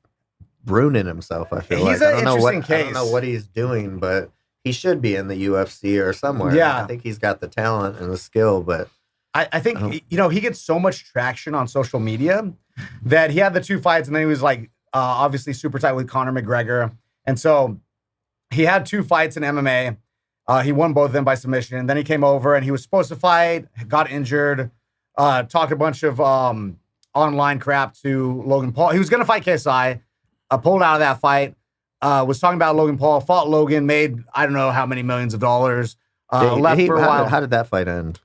ruining himself. I feel
He's
like
an
I don't know
interesting
I don't know
case.
what he's doing, but he should be in the UFC or somewhere.
Yeah.
I think he's got the talent and the skill, but
I think, you know, he gets so much traction on social media that he had the 2 fights and then he was like, obviously super tight with Conor McGregor. And so he had 2 fights in MMA. He won both of them by submission. And then he came over and he was supposed to fight, got injured, talked a bunch of online crap to Logan Paul. He was going to fight KSI, pulled out of that fight, was talking about Logan Paul, fought Logan, made I don't know how many millions of dollars, left for a while.
How did that fight end?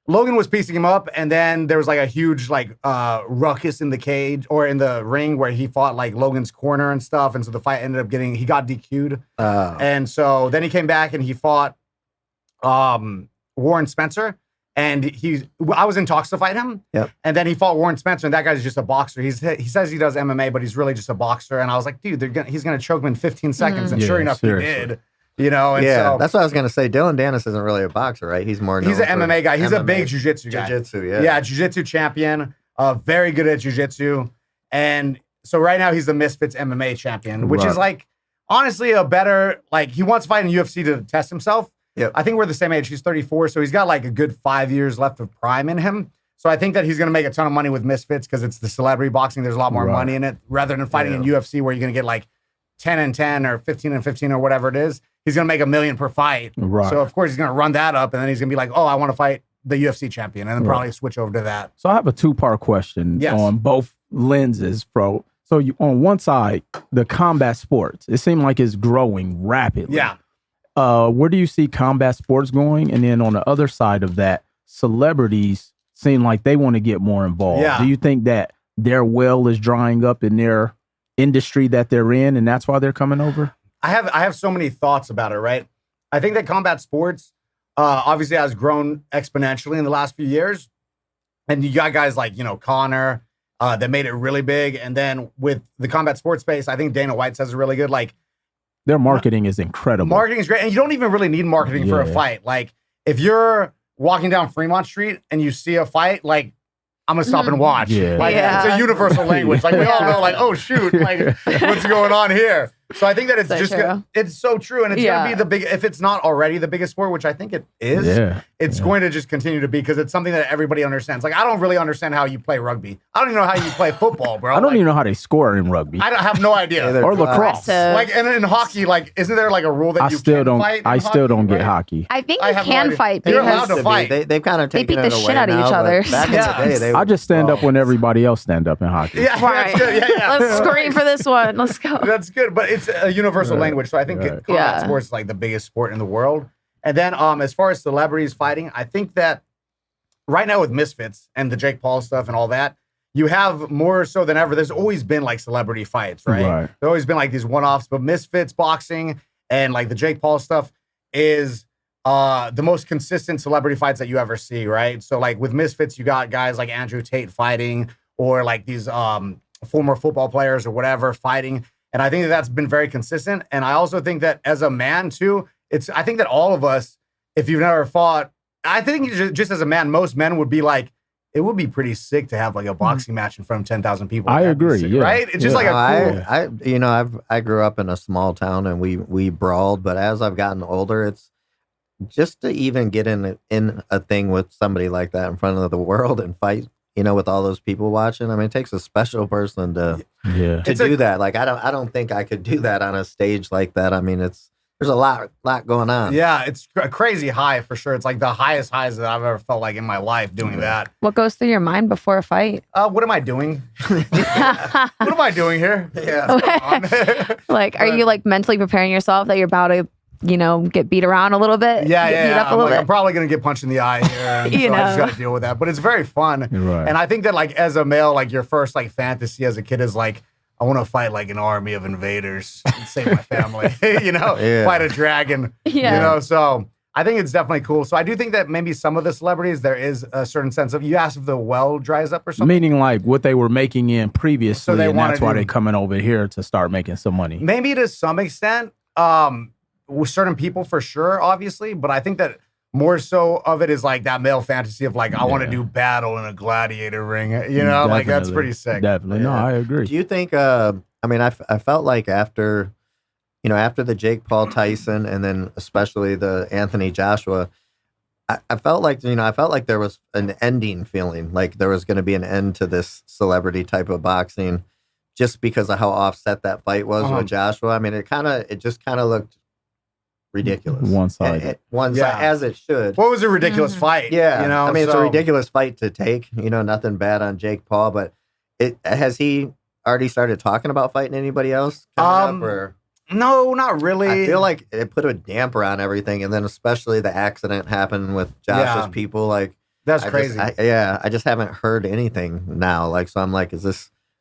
Logan was piecing him up, and then there was like a huge like ruckus in the cage or in the ring where he fought like Logan's corner and stuff, and so the fight ended up he got DQ'd, and so then he came back and he fought Warren Spencer. And I was in talks to fight him.
Yep.
And then he fought Warren Spencer, and that guy's just a boxer. He says he does MMA, but he's really just a boxer. And I was like, dude, he's going to choke him in 15 seconds. And sure enough,
seriously.
he did. You know, and
yeah,
so,
that's what I was gonna say. Dylan Danis isn't really a boxer, right? He's more.
He's an MMA guy. He's
MMA.
a big jiu-jitsu guy.
Jiu-jitsu, yeah.
Yeah, jiu-jitsu champion. Very good at jiu-jitsu. And so right now he's the Misfits MMA champion, which is like honestly a better, like he wants to fight in UFC to test himself.
Yep.
I think we're the same age. He's 34, so he's got like a good 5 years left of prime in him. So I think that he's going to make a ton of money with Misfits because it's the celebrity boxing. There's a lot more money in it rather than fighting in UFC where you're going to get like 10 and 10 or 15 and 15 or whatever it is. He's going to make $1 million per fight.
Right.
So of course he's going to run that up and then he's going to be like, oh, I want to fight the UFC champion and then probably switch over to that.
So I have a 2-part question on both lenses, bro. So you, on one side, the combat sports, it seemed like it's growing rapidly.
Yeah.
Where do you see combat sports going? And then on the other side of that, celebrities seem like they want to get more involved.
Yeah.
Do you think that their well is drying up in their industry that they're in, and that's why they're coming over?
I have so many thoughts about it, right? I think that combat sports obviously has grown exponentially in the last few years. And you got guys like, Connor that made it really big. And then with the combat sports space, I think Dana White says it really good. Like,
their marketing is incredible.
Marketing is great. And you don't even really need marketing for a fight. Like, if you're walking down Fremont Street and you see a fight, like, I'm going to stop and watch.
Yeah.
Like, it's a universal language. Like, we all know, like, oh, shoot, like, what's going on here? So I think that it's
So
just,
true.
it's so true. And it's going to be the big, if it's not already the biggest sport, which I think it is, it's going to just continue to be because it's something that everybody understands. Like, I don't really understand how you play rugby. I don't even know how you play football, bro.
I don't even know how they score in rugby.
I have no idea.
Or lacrosse.
Like, and in hockey, like, isn't there like a rule that
I
you
still
can't
don't.
fight?
I still don't get hockey.
I think
I
you
have no
can
idea.
fight
You're
because
allowed to fight.
They've kind of taken
beat the
it away
shit out of
now,
each
but
other.
Back in the day, they
I just stand
were
up when everybody else stand up in hockey.
Yeah,
Right.
that's good. Yeah.
Let's scream for this one. Let's go.
That's good, but it's a universal language. So I think combat
Yeah.
sports is like the biggest sport in the world. And then as far as celebrities fighting, I think that right now with Misfits and the Jake Paul stuff and all that, you have more so than ever. There's always been like celebrity fights, right? There's always been like these one-offs, but Misfits boxing and like the Jake Paul stuff is the most consistent celebrity fights that you ever see, right? So like with Misfits, you got guys like Andrew Tate fighting or like these former football players or whatever fighting. And I think that that's been very consistent. And I also think that as a man too, I think that all of us, if you've never fought, I think just as a man, most men would be like, it would be pretty sick to have like a boxing match in front of 10,000 people.
I
That'd be
agree,
sick,
yeah.
right? It's just like a cool.
I grew up in a small town and we brawled, but as I've gotten older, it's just to even get in a thing with somebody like that in front of the world and fight, with all those people watching. I mean, it takes a special person to do that. Like, I don't think I could do that on a stage like that. I mean, there's a lot going on.
Yeah, it's a crazy high for sure. It's like the highest highs that I've ever felt like in my life doing that.
What goes through your mind before a fight?
What am I doing? What am I doing here?
Yeah.
Like, are you like mentally preparing yourself that you're about to, get beat around a little bit?
Yeah,
get beat up a little bit?
I'm probably going to get punched in the eye here. And so I just got to deal with that. But it's very fun.
Right.
And I think that like as a male, like your first like fantasy as a kid is like, I want to fight like an army of invaders and save my family, fight a dragon, so I think it's definitely cool. So I do think that maybe some of the celebrities, there is a certain sense of, you asked if the well dries up or something.
Meaning like what they were making in previously,
So they
and that's why
wanted
they're coming over here to start making some money.
Maybe to some extent, with certain people for sure, obviously, but I think that more so of it is like that male fantasy of like, I want to do battle in a gladiator ring, like that's pretty sick.
Definitely. No, I agree.
Do you think, I felt like after the Jake Paul Tyson and then especially the Anthony Joshua, I felt like there was an ending feeling, like there was going to be an end to this celebrity type of boxing just because of how offset that fight was with Joshua. I mean, it just kind of looked ridiculous.
One-sided.
As it should.
What was a ridiculous fight?
Yeah. I mean, it's a ridiculous fight to take, nothing bad on Jake Paul, but has he already started talking about fighting anybody else coming up, or?
No, not really.
I feel like it put a damper on everything, and then especially the accident happened with Josh's people. Like,
that's crazy.
I just haven't heard anything now. Like, so I'm like,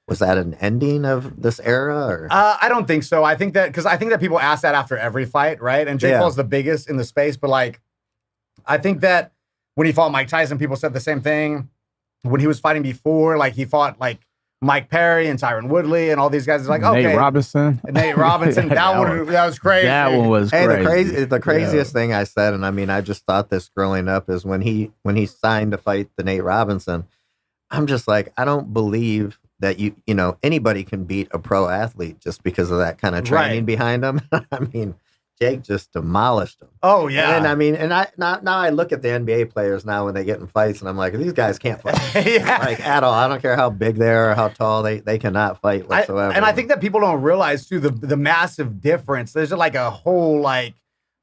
was that an ending of this era? Or?
I don't think so. I think that because I think that people ask that after every fight, right? And Jake Paul's the biggest in the space, but like, I think that when he fought Mike Tyson, people said the same thing. When he was fighting before, like he fought like Mike Perry and Tyron Woodley and all these guys. It's like, okay.
Nate Robinson.
That was crazy.
That one was crazy.
The craziest thing I said, and I mean, I just thought this growing up, is when he signed to fight the Nate Robinson, I'm just like, I don't believe that you know, anybody can beat a pro athlete just because of that kind of training behind them. I mean, Jake just demolished him.
Oh yeah.
And I mean, now I look at the NBA players now when they get in fights, and I'm like, these guys can't fight. Like at all. I don't care how big they are or how tall they cannot fight whatsoever.
And I think that people don't realize too the massive difference. There's like a whole like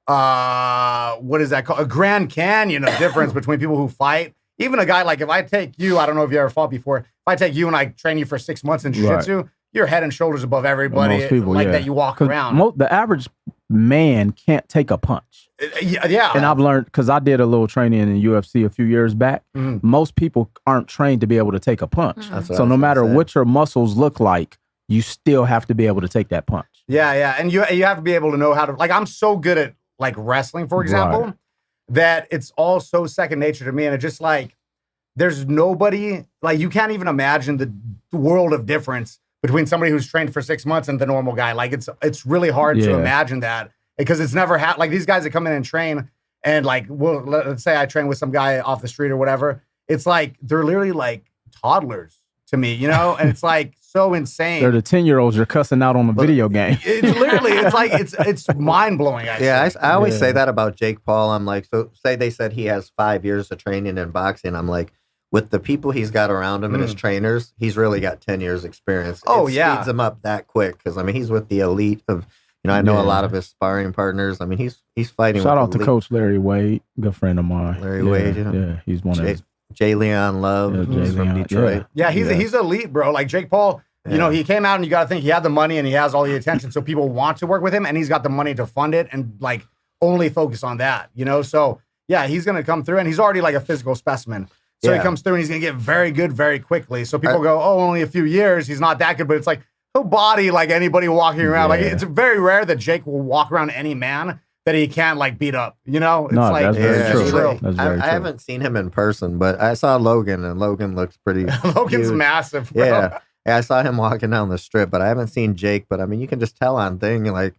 what is that called? A Grand Canyon of difference between people who fight. Even a guy like, if I take you, I don't know if you ever fought before. If I take you and I train you for 6 months in jiu-jitsu, you're head and shoulders above everybody.
Most people,
that you walk around.
The average man can't take a punch.
Yeah.
And I've learned, because I did a little training in UFC a few years back, most people aren't trained to be able to take a punch. So no matter what your muscles look like, you still have to be able to take that punch.
Yeah. And you have to be able to know how to, like, I'm so good at like wrestling, for example, that it's all so second nature to me. And it's just like, there's nobody, like, you can't even imagine the world of difference between somebody who's trained for 6 months and the normal guy. Like, it's really hard to imagine that, because it's never had, like, these guys that come in and train and like, well, let's say I train with some guy off the street or whatever. It's like, they're literally like toddlers to me, you know? And it's like so insane.
They're the 10-year-olds you're cussing out on a video game.
It's literally, it's like, it's mind-blowing. Actually.
Yeah, I always say that about Jake Paul. I'm like, so say they said he has 5 years of training in boxing. I'm like, with the people he's got around him and his trainers, he's really got 10 years experience.
Oh,
it
yeah.
speeds him up that quick, because, I mean, he's with the elite of, you know, I know a lot of his sparring partners. I mean, he's fighting
Shout
with
out to Coach Larry Wade, good friend of mine.
Larry Wade,
yeah, he's one of his.
Jay Leon Love, who's from Detroit.
Yeah, he's elite, bro. Like Jake Paul, you know, he came out and you got to think he had the money and he has all the attention, so people want to work with him, and he's got the money to fund it and like only focus on that, you know? So yeah, he's going to come through, and he's already like a physical specimen. So he comes through and he's going to get very good very quickly. So people go, oh, only a few years, he's not that good, but it's like, he'll body like anybody walking around. Like, it's very rare that Jake will walk around any man that he can't like beat up, you know? It's like,
that's very true. That's very true.
I haven't seen him in person, but I saw Logan, and Logan looks pretty
Logan's
huge.
massive, bro.
Yeah, I saw him walking down the strip, but I haven't seen Jake. But I mean, you can just tell on thing, like,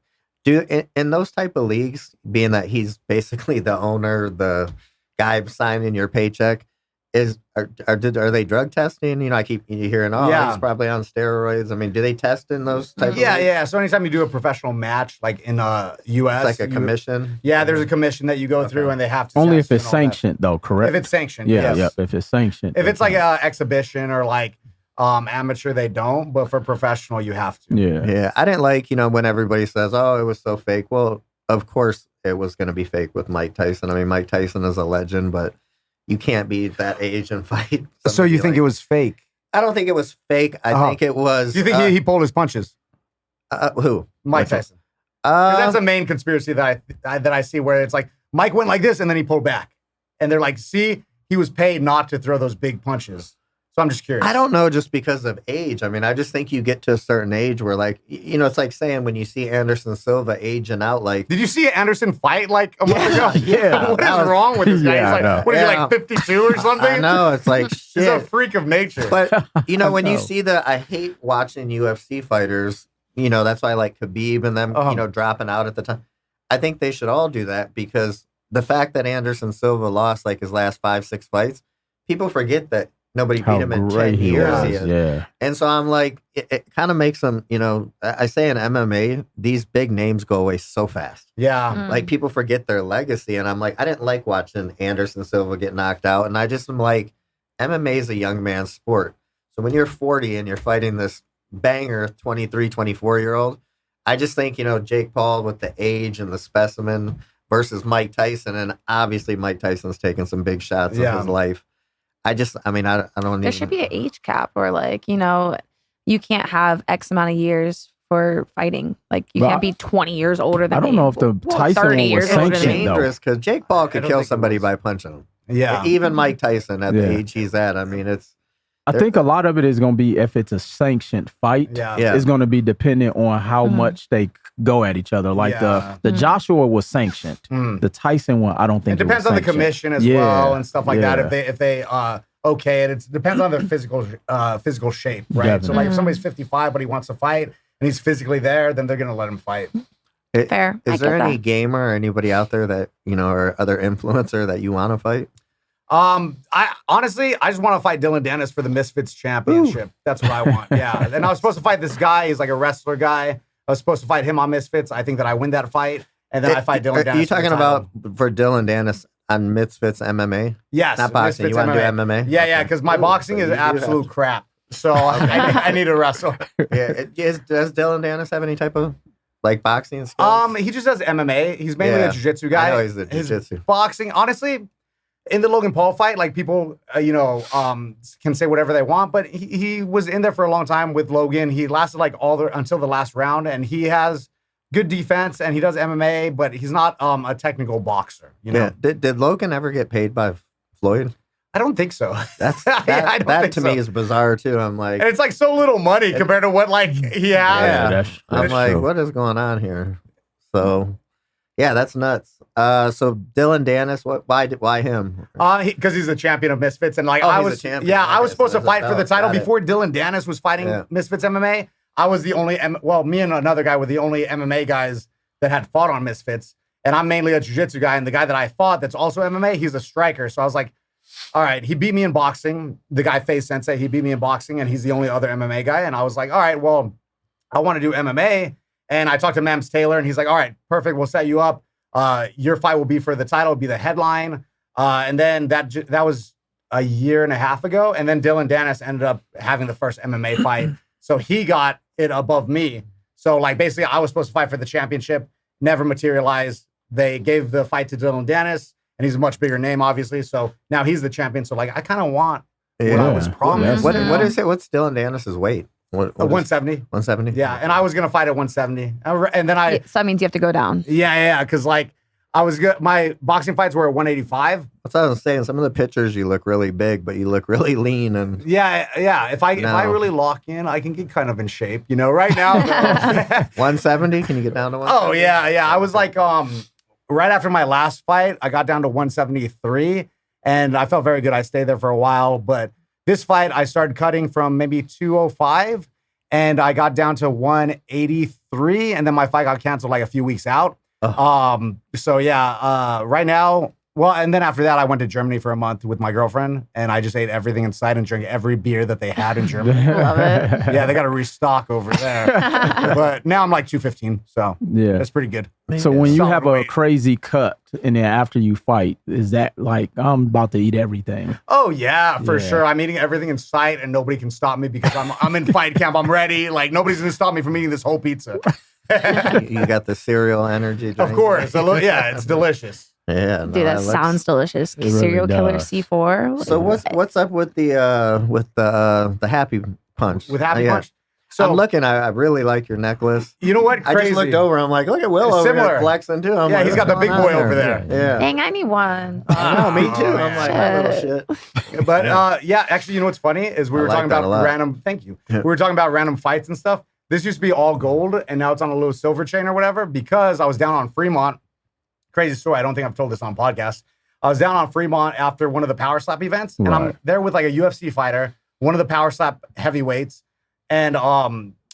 in those type of leagues, being that he's basically the owner, the guy signing your paycheck, are they drug testing? You know, I keep hearing, he's probably on steroids. I mean, do they test in those type of leagues?
Yeah. So anytime you do a professional match, like in US,
it's like a commission.
Yeah, there's a commission that you go through, and they have to
only
test
if it's sanctioned, though, correct?
If it's sanctioned,
yeah,
yes.
If it's sanctioned.
If it's like an exhibition or like amateur, they don't. But for professional, you have to.
Yeah. I didn't like, you know, when everybody says, "Oh, it was so fake." Well, of course it was going to be fake with Mike Tyson. I mean, Mike Tyson is a legend, but you can't be that age and fight.
So you think it was fake?
I don't think it was fake. I think it was.
Do you think he pulled his punches?
Who?
Mike Tyson. 'Cause that's the main conspiracy that I see, where it's like Mike went like this and then he pulled back, and they're like, "See, he was paid not to throw those big punches." So I'm just curious.
I don't know, just because of age. I mean, I just think you get to a certain age where, like, you know, it's like saying when you see Anderson Silva aging out, like.
Did you see Anderson fight like a month ago?
Yeah.
What is wrong with this guy? He's like, what is he, like 52 or something?
I know, it's like shit.
He's a freak of nature.
But, you know, when you see I hate watching UFC fighters, you know, that's why I like Khabib and them, you know, dropping out at the time. I think they should all do that, because the fact that Anderson Silva lost like his last 5-6 fights, people forget that nobody beat him in 10 years.
Yeah.
And so I'm like, it kind of makes them, you know, I say in MMA, these big names go away so fast.
Yeah.
Like, people forget their legacy. And I'm like, I didn't like watching Anderson Silva get knocked out. And I just am like, MMA is a young man's sport. So when you're 40 and you're fighting this banger 23, 24-year-old, I just think, you know, Jake Paul with the age and the specimen versus Mike Tyson. And obviously Mike Tyson's taking some big shots in his life. I don't
There should be an age cap, or like, you know, you can't have X amount of years for fighting. Like, you can't be 20 years older than me.
I don't know if the Tyson
30
one
years
was
older than
sanctioned,
me.
though.
dangerous, because Jake Paul could kill somebody by punching him.
Yeah.
Even Mike Tyson at the age he's at. I mean,
I think a lot of it is going to be if it's a sanctioned fight.
Yeah.
It's going to be dependent on how much they go at each other. Like the Joshua was sanctioned. The Tyson one, I don't think
it depends on the commission as well and stuff like that. If they okay it depends on their physical shape, right? Definitely. So like if somebody's 55 but he wants to fight and he's physically there, then they're going to let him fight.
Fair.
Is there any gamer or anybody out there that or other influencer that you want to fight?
I honestly, I just want to fight Dylan Danis for the Misfits championship. Ooh. That's what I want. Yeah. And I was supposed to fight this guy. He's like a wrestler guy. I was supposed to fight him on Misfits. I think that I win that fight. And then I fight Dylan Danis.
Are you talking about for Dylan Danis on Misfits MMA?
Yes.
Not boxing. You want to do MMA?
Yeah, yeah. Because my boxing is absolute crap. So I need to wrestle.
Yeah. Does Dylan Danis have any type of like boxing skills?
He just does MMA. He's mainly a jiu-jitsu guy.
I know he's a jiu-jitsu.
His boxing, honestly, in the Logan Paul fight, like people, can say whatever they want, but he was in there for a long time with Logan. He lasted like until the last round, and he has good defense, and he does MMA, but he's not a technical boxer.
Yeah. Did Logan ever get paid by Floyd?
I don't think so.
That to me is bizarre too. I'm like,
and it's like so little money compared to what like he has.
Yeah, I'm like, what is going on here? So, yeah, that's nuts. So Dylan Danis, why him?
Because he's the champion of Misfits, and like I was supposed to fight for the title before Dylan Danis was fighting Misfits MMA. I was the only, me and another guy were the only MMA guys that had fought on Misfits, and I'm mainly a jiu-jitsu guy, and the guy that I fought that's also MMA, he's a striker. So I was like, all right, he beat me in boxing. The guy FaZe Sensei, he beat me in boxing, and he's the only other MMA guy. And I was like, all right, well, I want to do MMA. And I talked to Mams Taylor, and he's like, all right, perfect, we'll set you up. Your fight will be for the title, be the headline. And then that was a year and a half ago. And then Dylan Danis ended up having the first MMA fight. So he got it above me. So like basically I was supposed to fight for the championship, never materialized. They gave the fight to Dylan Danis, and he's a much bigger name, obviously. So now he's the champion. So like I kind of want what I was promised.
What is it? What's Dylan Danis's weight? What
170.
170?
Yeah, and I was going to fight at 170. And then
So that means you have to go down.
Yeah, because like I was good. My boxing fights were at 185.
That's what I was saying. Some of the pictures, you look really big, but you look really lean. And
yeah. If I really lock in, I can get kind of in shape. Right now.
170? Can you get down to 170?
Oh, yeah. I was like, right after my last fight, I got down to 173, and I felt very good. I stayed there for a while, but this fight, I started cutting from maybe 205, and I got down to 183, and then my fight got canceled like a few weeks out. So yeah, right now, well, and then after that, I went to Germany for a month with my girlfriend, and I just ate everything in sight and drank every beer that they had in Germany.
Love it.
Yeah, they got to restock over there. But now I'm like 215, so yeah, that's pretty good.
So when you have a crazy cut and then after you fight, is that like, I'm about to eat everything?
Oh yeah, for sure. I'm eating everything in sight, and nobody can stop me because I'm in fight camp. I'm ready. Like nobody's gonna stop me from eating this whole pizza.
You got the cereal energy drink.
Of course. Yeah, it's delicious.
Yeah, no,
dude, that sounds delicious.
Really
Serial killer
does.
C4.
So what's up with the Happy Punch?
With Happy Punch? So
I'm looking. I really like your necklace.
You know what? Crazy.
I just looked over. I'm like, look at Will over there flexing too. I'm
yeah,
like,
he's got the big boy over there.
Yeah.
Dang, I need one.
I know, me too. I'm like, that little shit.
But actually, you know what's funny is we were talking about random. Thank you. We were talking about random fights and stuff. This used to be all gold, and now it's on a little silver chain or whatever, because I was down on Fremont. Crazy story. I don't think I've told this on podcast. I was down on Fremont after one of the Power Slap events, and I'm there with like a UFC fighter, one of the Power Slap heavyweights, and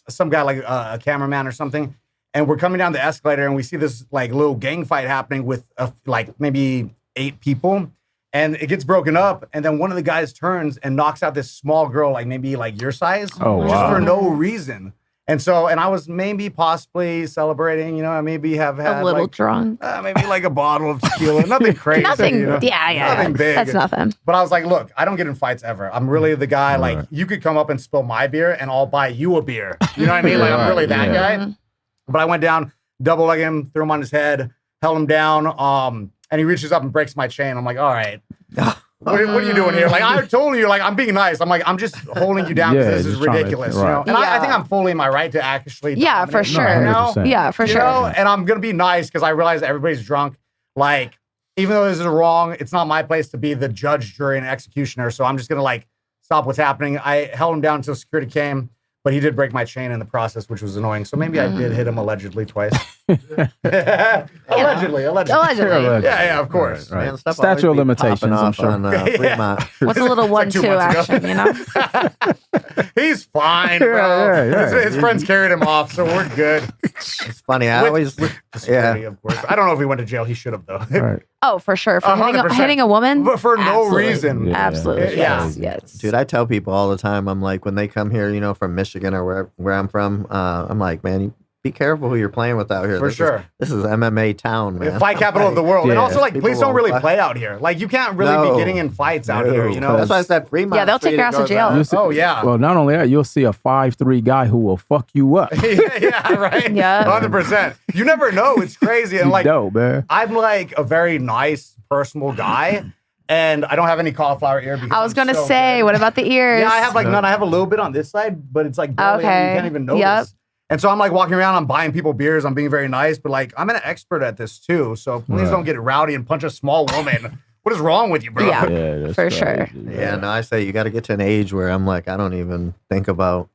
some guy like a cameraman or something. And we're coming down the escalator, and we see this like little gang fight happening with like maybe 8 people. And it gets broken up, and then one of the guys turns and knocks out this small girl, like maybe like your size, just for no reason. And so, and I was maybe possibly celebrating, I maybe have had
a little drunk.
Maybe like a bottle of tequila, nothing crazy.
Nothing, nothing
big.
That's nothing.
But I was like, look, I don't get in fights ever. I'm really the guy, like, you could come up and spill my beer and I'll buy you a beer. You know what I mean? Like, I'm really that guy. But I went down, double-legged him, threw him on his head, held him down, and he reaches up and breaks my chain. I'm like, all right. What are you doing here? Like, I told you, like, I'm being nice. I'm like, I'm just holding you down because this is ridiculous. And I think I'm fully in my right to actually.
Yeah, for sure. Yeah, for sure.
And I'm going to be nice because I realize that everybody's drunk. Like, even though this is wrong, it's not my place to be the judge, jury, and executioner. So I'm just going to, like, stop what's happening. I held him down until security came, but he did break my chain in the process, which was annoying. So maybe I did hit him allegedly twice. Allegedly. Yeah, of course.
Right.
Man, stuff
Statute of
always be
limitations,
popping
I'm
off
sure.
on, Fremont.
What's a little
It's like 2
1-2
months ago.
action, you know?
He's fine, bro.
Yeah.
His friends carried him off, so we're good.
It's funny. I always,
With security, of course. I don't know if he went to jail. He should have, though.
Right.
Oh, for sure. For
100%.
hitting a woman?
But for no
Absolutely.
reason.
Yeah.
Absolutely.
Yeah.
Yes.
dude, I tell people all the time, I'm like, when they come here, you know, from Michigan or where I'm from, I'm like, man, you be careful who you're playing with out here.
For sure.
This is MMA town, man.
Fight capital of the world. And
Yeah.
also, like,
People
police don't really
will-
play out here. Like, you can't really
No.
be getting in fights out here, you know?
That's why I said Fremont.
Yeah, they'll take
Street,
your
it
ass to
goes
jail.
out.
You'll see-
Oh, yeah.
Well, not only that, you'll see a 5'3" guy who will fuck you up.
Yeah, right?
Yeah.
100%. You never know. It's crazy. And, like,
No, man.
I'm, like, a very nice, personal guy. And I don't have any cauliflower ear. Because
I was
I'm
going to
so
say,
good.
what about the ears?
Yeah, I have, like, none. I have a little bit on this side, but it's, like, barely,
Okay.
you can't even notice.
Yep.
And so I'm like walking around, I'm buying people beers, I'm being very nice, but like I'm an expert at this too. So please
Right.
don't get rowdy and punch a small woman. What is wrong with you, bro?
Yeah.
Yeah, that's
For sure.
crazy,
Yeah,
man.
no, I say you got to get to an age where I'm like, I don't even think about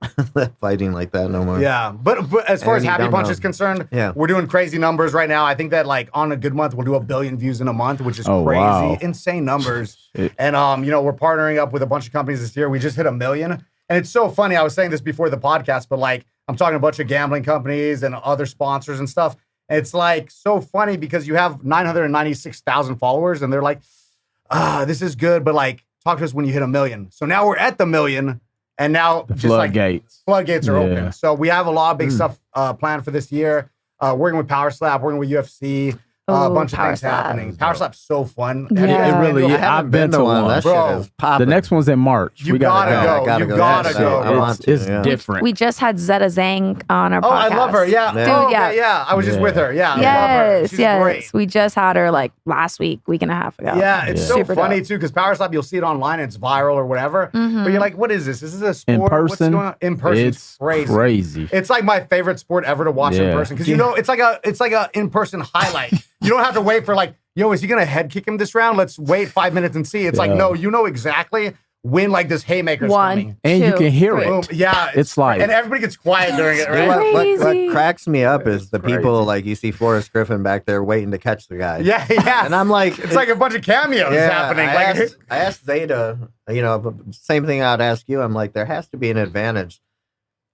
fighting like that no more.
Yeah, but as far as
And you
Happy
don't
Punch
know.
is concerned,
Yeah.
we're doing crazy numbers right now. I think that like on a good month, we'll do 1 billion views in a month, which is
Oh,
crazy,
wow.
insane numbers.
Shit.
And you know, we're partnering up with a bunch of companies this year. We just hit 1 million, and it's so funny. I was saying this before the podcast, but like I'm talking to a bunch of gambling companies and other sponsors and stuff. It's like so funny because you have 996,000 followers, and they're like, this is good, but like talk to us when you hit 1 million. So now we're at the 1 million, and now
The
just like
floodgates.
floodgates are
Yeah.
open. So we have a lot of big stuff planned for this year. Working with Power Slap, working with UFC, a
Ooh,
bunch of
Power
things
Slap.
happening. Power Slap's so fun.
Yeah.
Have you guys
It really
been to
is.
it?
I've been to one.
That
Bro,
shit is popping.
The next one's in March.
You
We gotta
gotta
go.
go.
gotta
You
go.
gotta
Yes,
go.
I want to,
It's
yeah.
different.
We just had Zeta Zhang on our
Oh,
podcast.
I love her. Yeah.
Man.
Oh,
Dude, yeah.
okay, yeah. I was just
Yeah.
with her. Yeah. I love her.
Yes,
She's
yes.
great.
We just had her like last week and a half ago.
Yeah, it's
Yeah.
so
Super
funny
dope.
too because Power Slap, you'll see it online and it's viral or whatever.
Mhm.
But you're like, what is this? Is this a sport?
In
What's
person,
going on? In person,
it's
crazy.
crazy.
It's like my favorite sport ever to watch in
Yeah.
person because you know it's like a in-person highlight. You don't have to wait for like, yo, is he gonna head kick him this round? Let's wait 5 minutes and see. It's like,
Yeah.
no, you know exactly when like this haymaker's coming.
One,
And you
two,
can hear
three.
it.
Boom. Yeah,
It's like-
and everybody gets quiet during it,
Dude,
right?
what
Crazy.
cracks me up is the
Crazy.
people like you see Forrest Griffin back there waiting to catch the guy.
Yeah, yeah.
And I'm like,
It's like a bunch of cameos happening.
I asked Zeta, you know, same thing I'd ask you. I'm like, there has to be an advantage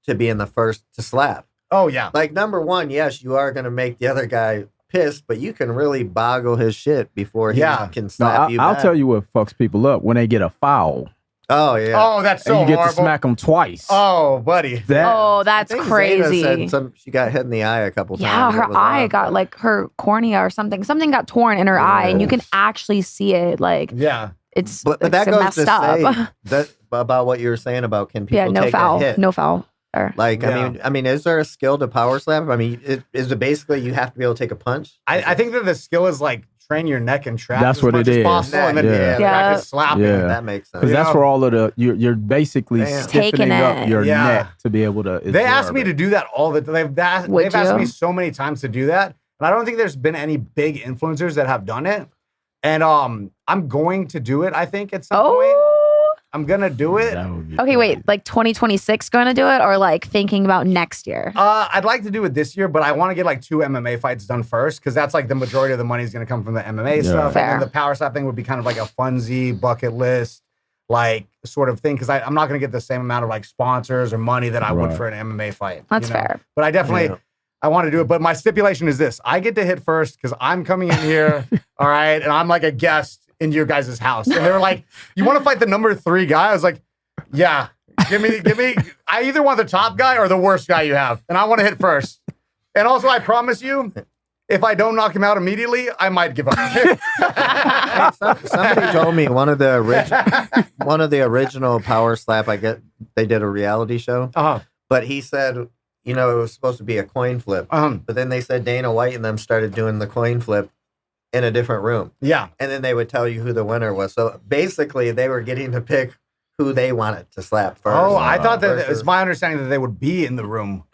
to being the first to slap.
Oh yeah.
Like, number one, yes, you are going to make the other guy pissed, but you can really boggle his shit before he
Yeah.
can
No,
slap you
I'll
back.
tell you what fucks people up when they get a foul
Oh, yeah.
Oh, that's so
and you get
horrible.
to smack them twice.
Oh, buddy.
That-
Oh,
I
that's
think Zeta
crazy.
said she got hit in the eye a couple times.
Yeah,
It
her
was
eye
loud.
got like her cornea or something. Something got torn in her eye, and you can actually see it. Like
Yeah.
it's
But
it's
that goes
messed
to
up.
say that about what you were saying about can people
Yeah, no
take
foul,
a hit?
no foul. Or,
Like,
Yeah.
I mean, is there a skill to power slap? I mean, is it basically you have to be able to take a punch?
I think that the skill is like train your neck and traps
That's
as
what
much
it
as
is.
possible, and then
Yeah.
practice slapping.
Yeah.
That makes sense.
Because that's
Yeah.
where all of the you're basically
Damn.
stiffening
Taking
up
it.
your
Yeah.
neck to be able to.
They asked
absorb
me
it.
to do that all the time.
Would
They've asked
you?
me so many times to do that, and I don't think there's been any big influencers that have done it. And I'm going to do it. I think at some point
oh,
I'm gonna do it.
That would be
okay. Wait,
crazy.
like 2026 going to do it, or like thinking about next year?
I'd like to do it this year, but I want to get like 2 MMA fights done first because that's like the majority of the money is going to come from the MMA
Yeah.
stuff.
Fair.
And then the power slap thing would be kind of like a funsy bucket list, like sort of thing. Because I'm not going to get the same amount of like sponsors or money that I would
Right.
for an MMA fight.
That's
you know?
fair.
But I definitely.
Yeah.
I want to do it, but my stipulation is this: I get to hit first because I'm coming in here, all right, and I'm like a guest in your guys' house. And they were like, "You want to fight the number 3 guy?" I was like, "Yeah, give me." I either want the top guy or the worst guy you have, and I want to hit first. And also, I promise you, if I don't knock him out immediately, I might give up.
Somebody told me one of the original power slap. They did a reality show,
Uh-huh.
but he said, you know, it was supposed to be a coin flip. But then they said Dana White and them started doing the coin flip in a different room.
Yeah.
And then they would tell you who the winner was. So basically, they were getting to pick who they wanted to slap first.
Oh, I thought that
versus-
it's my understanding that they would be in the room.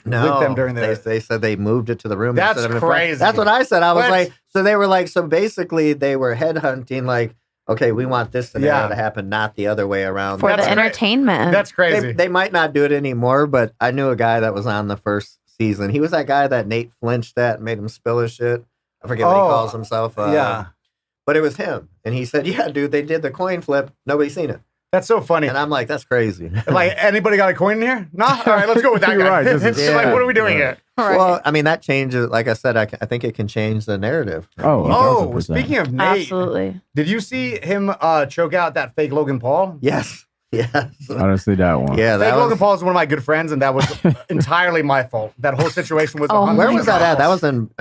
no,
with them during the-
They said they moved it to the room.
That's
instead of in front.
crazy.
That's what I said. I was
What?
like, so they were like, so basically they were headhunting like okay, we want this scenario to happen, not the other way around.
For the entertainment.
That's crazy.
They might not do it anymore, but I knew a guy that was on the first season. He was that guy that Nate flinched at and made him spill his shit. I forget what he calls himself. But it was him. And he said, yeah, dude, they did the coin flip. Nobody's seen it.
That's so funny.
And I'm like, that's crazy.
Like, anybody got a coin in here? No? All right, let's go with that guy.
Right,
Like, what are we doing here?
Right.
Well, I mean, that changes. Like I said, I think it can change the narrative.
Oh, 1000%.
Speaking of Nate,
Absolutely.
did you see him choke out that fake Logan Paul?
Yes. Yes.
I didn't see that one.
Yeah,
Fake Logan Paul is one of my good friends, and that was entirely my fault. That whole situation was.
Where was that at? That was in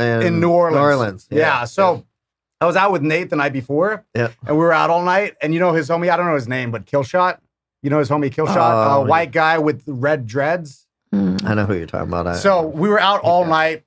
New Orleans.
New Orleans.
Yeah. So I was out with Nate the night before, and we were out all night. And you know his homie, I don't know his name, but Killshot. You know his homie Killshot, white guy with red dreads.
I know who you're talking about.
So we were out all night.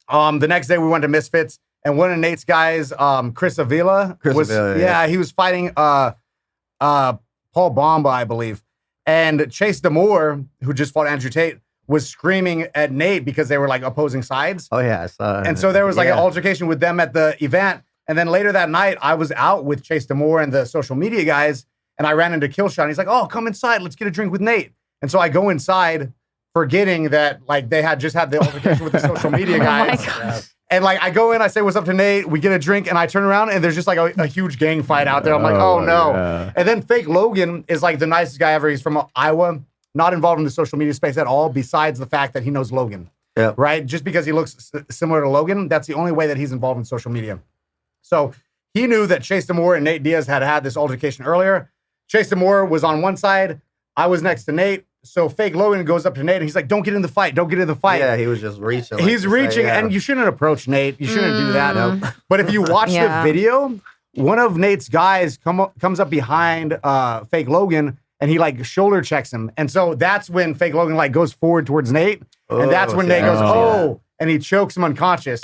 The next day we went to Misfits, and one of Nate's guys, Chris Avila, he was fighting Paul Bomba, I believe. And Chase Demore, who just fought Andrew Tate, was screaming at Nate because they were like opposing sides.
Oh yeah, I saw it.
And so there was like an altercation with them at the event. And then later that night, I was out with Chase Demore and the social media guys, and I ran into Killshot. And he's like, "Oh, come inside. Let's get a drink with Nate." And so I go inside, forgetting that like they had just had the altercation with the social media guys.
Oh my gosh.
And like I go in, I say, "What's up to Nate?" We get a drink, and I turn around, and there's just like a huge gang fight out there. I'm like, "Oh no!"
Yeah.
And then fake Logan is like the nicest guy ever. He's from Iowa, not involved in the social media space at all. Besides the fact that he knows Logan, right? Just because he looks similar to Logan, that's the only way that he's involved in social media. So he knew that Chase Demore and Nate Diaz had this altercation earlier. Chase Demore was on one side. I was next to Nate. So fake Logan goes up to Nate and he's like, "Don't get in the fight. Don't get in the fight."
Yeah, he was just reaching.
He's reaching, and you shouldn't approach Nate. You shouldn't do that. No. But if you watch the video, one of Nate's guys comes up behind fake Logan and he like shoulder checks him. And so that's when fake Logan like goes forward towards Nate. And that's when Nate goes, "Oh," and he chokes him unconscious.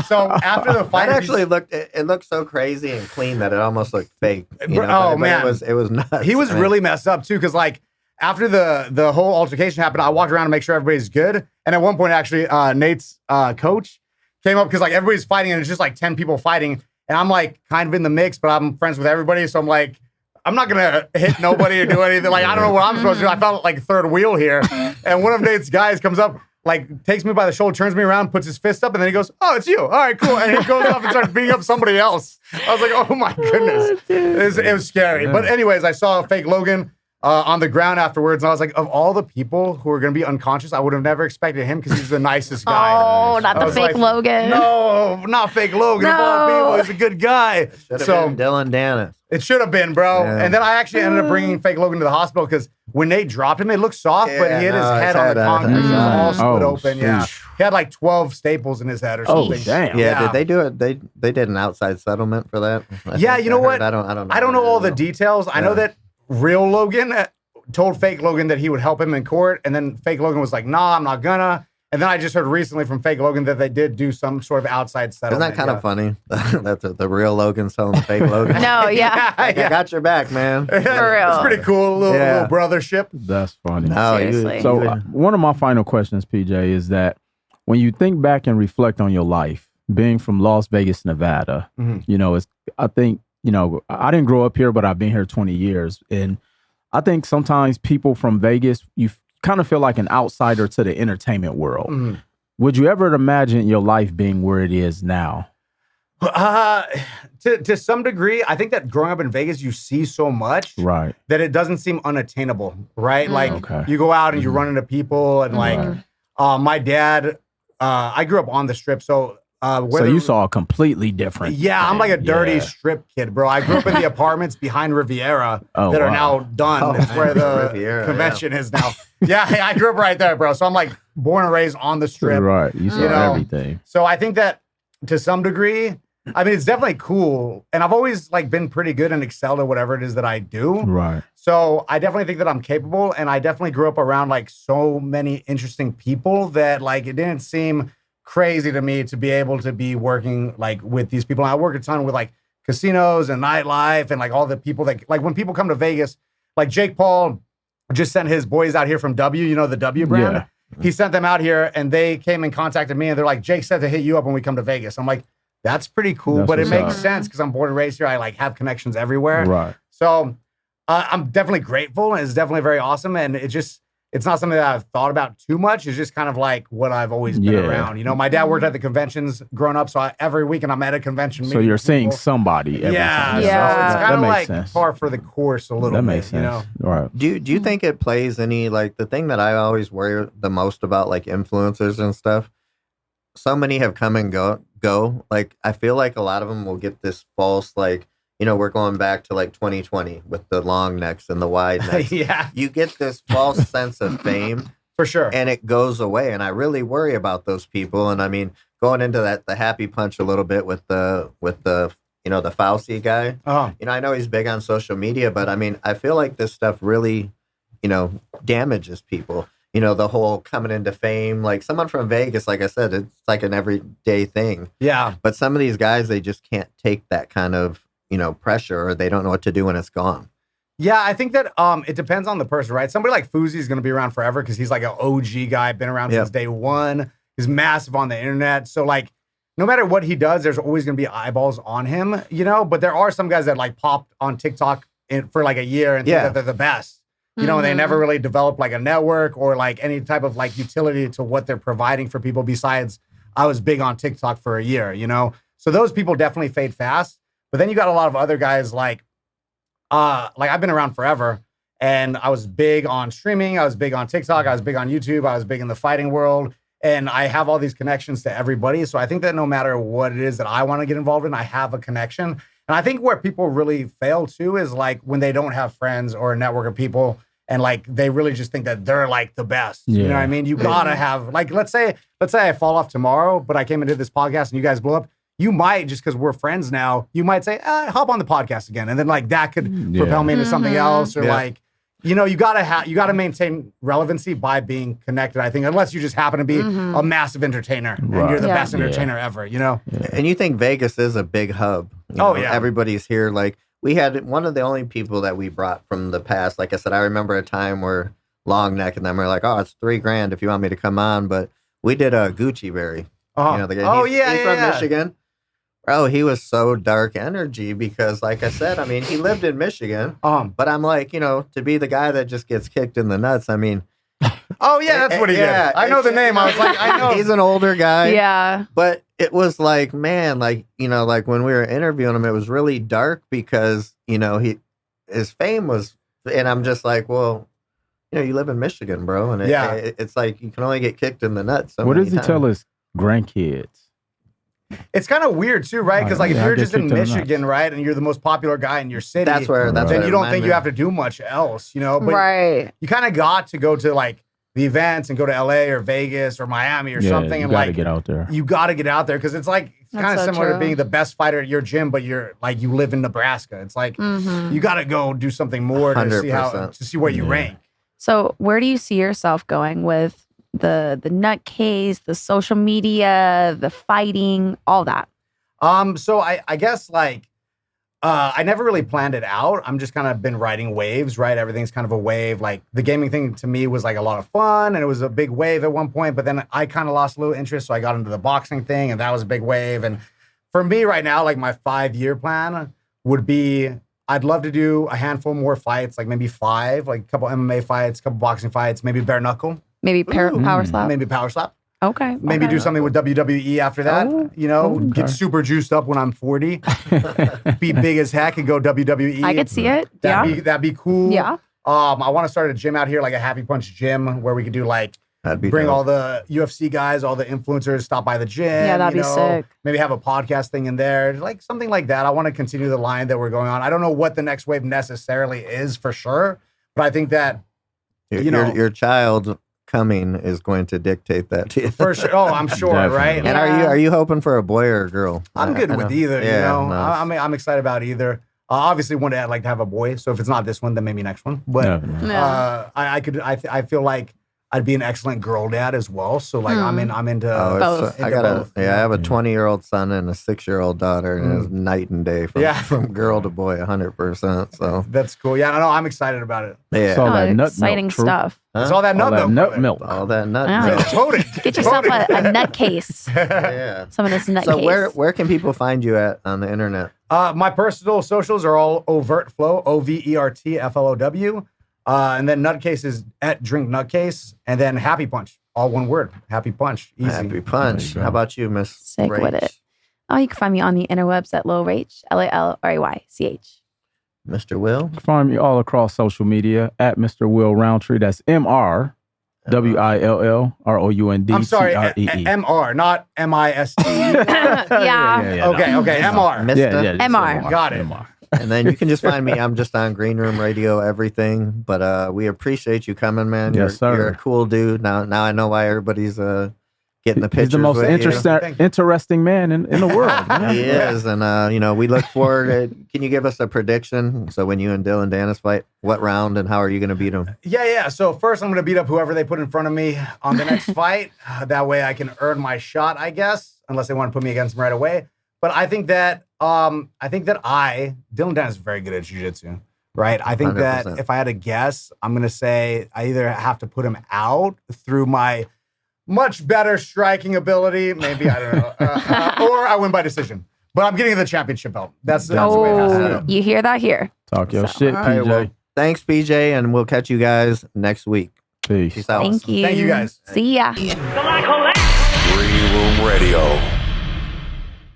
So after the fight,
it actually looked so crazy and clean that it almost looked fake. You know?
Oh man,
it was nuts.
He was really messed up too, because like after the whole altercation happened, I walked around to make sure everybody's good. And at one point, actually, Nate's coach came up because like everybody's fighting and it's just like 10 people fighting, and I'm like kind of in the mix, but I'm friends with everybody, so I'm like, I'm not gonna hit nobody or do anything. Like I don't know what I'm supposed to do. I felt like third wheel here, and one of Nate's guys comes up, like takes me by the shoulder, turns me around, puts his fist up, and then he goes, "Oh, it's you. All right, cool." And he goes off and starts beating up somebody else. I was like, "Oh my goodness." It was scary. But anyways, I saw fake Logan on the ground afterwards, and I was like, of all the people who are going to be unconscious, I would have never expected him because he's the nicest guy.
Oh, not the fake Logan.
No, not fake Logan. Of all people, he's a good guy.
Should have been Dylan Danis.
It should have been, bro. Yeah. And then I actually ended up bringing fake Logan to the hospital because when Nate dropped him, it looked soft, but he hit his head on the concrete. It was all split open. Yeah, he had like 12 staples in his head or something.
Oh, damn.
Yeah, did they do it? They did an outside settlement for that.
You know what? I don't know all the details. I know that real Logan told fake Logan that he would help him in court, and then fake Logan was like, "Nah, I'm not gonna." And then I just heard recently from fake Logan that they did do some sort of outside settlement.
Isn't that kind of funny? That the real Logan's telling the fake Logan.
No, yeah.
I got your back, man.
For real.
It's pretty cool, little brothership.
That's funny.
No,
seriously.
So one of my final questions, PJ, is that when you think back and reflect on your life, being from Las Vegas, Nevada, you know, I think, you know, I didn't grow up here, but I've been here 20 years. And I think sometimes people from Vegas, you kind of feel like an outsider to the entertainment world. Would you ever imagine your life being where it is now?
To some degree, I think that growing up in Vegas, you see so much that it doesn't seem unattainable, right? Like you go out and you run into people, and like my dad, I grew up on the Strip, so you saw
a completely different.
Yeah, I'm like a dirty strip kid, bro. I grew up in the apartments behind Riviera that are now done. It's where the convention is now. Yeah, I grew up right there, bro. So I'm like born and raised on the Strip.
Right, you saw everything.
So I think that to some degree, I mean, it's definitely cool. And I've always like been pretty good and excelled at whatever it is that I do.
Right.
So I definitely think that I'm capable. And I definitely grew up around like so many interesting people that like it didn't seem crazy to me to be able to be working like with these people. And I work a ton with like casinos and nightlife and like all the people that like when people come to Vegas, like Jake Paul just sent his boys out here from W, you know, the W brand. Yeah. He sent them out here and they came and contacted me and they're like, "Jake said to hit you up when we come to Vegas." I'm like, That's pretty cool,
That's
but it
what's
makes
up.
sense because I'm born and raised here. I like have connections everywhere.
Right.
So I'm definitely grateful, and it's definitely very awesome. And it's not something that I've thought about too much. It's just kind of like what I've always been around. You know, my dad worked at the conventions growing up, so every weekend I'm at a convention.
So you're seeing somebody every time.
So it's kind of
makes
like
sense.
par for the course a little
That
bit.
makes sense.
You know?
Right.
Do you think it plays any, like, the thing that I always worry the most about, like, influencers and stuff? So many have come and go. Like, I feel like a lot of them will get this false, like, you know, we're going back to like 2020 with the long necks and the wide necks.
Yeah,
You get this false sense of fame
for sure.
and it goes away. And I really worry about those people. And I mean, going into the happy punch a little bit with the you know, the Fauci guy. You know, I know he's big on social media, but I mean, I feel like this stuff really, you know, damages people. You know, the whole coming into fame, like someone from Vegas, like I said, it's like an everyday thing.
Yeah.
But some of these guys, they just can't take that kind of, you know, pressure, or they don't know what to do when it's gone.
Yeah, I think that it depends on the person, right? Somebody like Fuzi is going to be around forever because he's like an OG guy, been around since day one. He's massive on the internet. So like, no matter what he does, there's always going to be eyeballs on him, you know? But there are some guys that like popped on TikTok for like a year and think that they're the best. You know, they never really developed like a network or like any type of like utility to what they're providing for people besides I was big on TikTok for a year, you know? So those people definitely fade fast. But then you got a lot of other guys like I've been around forever and I was big on streaming. I was big on TikTok. I was big on YouTube. I was big in the fighting world. And I have all these connections to everybody. So I think that no matter what it is that I want to get involved in, I have a connection. And I think where people really fail too is like when they don't have friends or a network of people and like they really just think that they're like the best. You know what I mean? You gotta have like, let's say I fall off tomorrow, but I came and did this podcast and you guys blew up. You might, just because we're friends now, you might say, hop on the podcast again. And then like that could propel me into something else. Or like, you know, you gotta maintain relevancy by being connected, I think, unless you just happen to be a massive entertainer and you're the best entertainer ever, you know?
And you think Vegas is a big hub. You know, everybody's here. Like, we had one of the only people that we brought from the past. Like I said, I remember a time where Long Neck and them were like, oh, it's $3,000 if you want me to come on. But we did a Gucci Berry. You know, the guy, he's from Michigan. Bro, he was so dark energy because, like I said, I mean, he lived in Michigan. But I'm like, you know, to be the guy that just gets kicked in the nuts, I mean.
That's what he did. I know the name. I was like, I know.
He's an older guy.
Yeah.
But it was like, man, like, you know, like when we were interviewing him, it was really dark because, you know, his fame was, and I'm just like, well, you know, you live in Michigan, bro. And it's like, you can only get kicked in the nuts.
What does he tell his grandkids?
It's kind of weird too, right? Because like if you're just in Michigan, right, and you're the most popular guy in your city, then you don't think you have to do much else, you know? But you kind of got to go to like the events and go to LA or Vegas or Miami or something, and like
get out there.
You got to get out there because it's like kind of similar to being the best fighter at your gym, but you're like you live in Nebraska. It's like you got to go do something more to see where you rank.
So where do you see yourself going with the Nutcase, the social media, the fighting, all that?
So I guess like I never really planned it out. I'm just kind of been riding waves, right? Everything's kind of a wave. Like the gaming thing to me was like a lot of fun and it was a big wave at one point, but then I kind of lost a little interest. So I got into the boxing thing and that was a big wave. And for me right now, like my 5-year plan would be, I'd love to do a handful more fights, like maybe 5, like a couple MMA fights, a couple boxing fights, maybe bare knuckle.
Maybe power slap?
Maybe power slap.
Okay.
Maybe do something with WWE after that. You know, get super juiced up when I'm 40. Be big as heck and go WWE.
I could see it.
That'd be cool.
Yeah.
I want to start a gym out here, like a Happy Punch gym, where we could do like bring all the UFC guys, all the influencers, stop by the gym.
Yeah, that'd be sick.
Maybe have a podcast thing in there, like something like that. I want to continue the line that we're going on. I don't know what the next wave necessarily is for sure, but I think that
your child coming is going to dictate that to you.
For sure. Oh, I'm sure, right?
And are you hoping for a boy or a girl?
I'm good with either, you know. No. I'm excited about either. Obviously, one day I'd like to have a boy. So if it's not this one, then maybe next one. But I feel like I'd be an excellent girl dad as well. So like I'm into
Both.
I have a 20-year-old son and a 6-year-old daughter, and it's night and day from girl to boy, 100%. So
that's cool. Yeah, no, I'm excited about it.
yeah,
Saw that nut
exciting
milk, true?
stuff.
It's all that nut milk.
Nut
brother.
milk.
all that nut.
Yeah.
milk.
Voted.
Get yourself a Nutcase.
Yeah.
Some of this Nutcase.
So where can people find you at on the internet?
My personal socials are all Overt Flow, OVERTFLOW. And then Nutcase is at Drink Nutcase. And then Happy Punch, all one word. Happy Punch. Easy.
Happy Punch. How about you, Miss?
Sick with
Rach?
it. Oh, you can find me on the interwebs at Lilrach, LALRAYCH.
Mr. Will?
Find me all across social media at Mr. Will Roundtree. That's MrWillRoundtree.
I'm sorry, MR, not MIST.
Yeah.
Okay, MR.
Mr.
Yeah,
MR.
Got it.
MR.
And then you can just find me. I'm just on Green Room Radio, everything. But we appreciate you coming, man.
Yes, sir.
You're a cool dude. Now I know why everybody's getting the pictures.
He's the most
with you.
interesting man in the world. Man.
He is, and we look forward. Can you give us a prediction? So when you and Dylan Danis fight, what round and how are you going to beat him?
Yeah. So first, I'm going to beat up whoever they put in front of me on the next fight. That way, I can earn my shot, I guess, unless they want to put me against him right away. But I think that Dylan Danis is very good at jiu-jitsu, right? I think
100%.
that if I had to guess, I'm going to say I either have to put him out through my much better striking ability, maybe, I don't know, or I win by decision. But I'm getting the championship belt. That's the way it has to go.
You hear that here.
Talk your shit,
All right,
PJ.
well, thanks, PJ, and we'll catch you guys next week.
Peace.
Peace out.
Thank you.
Thank you, guys.
See ya.
The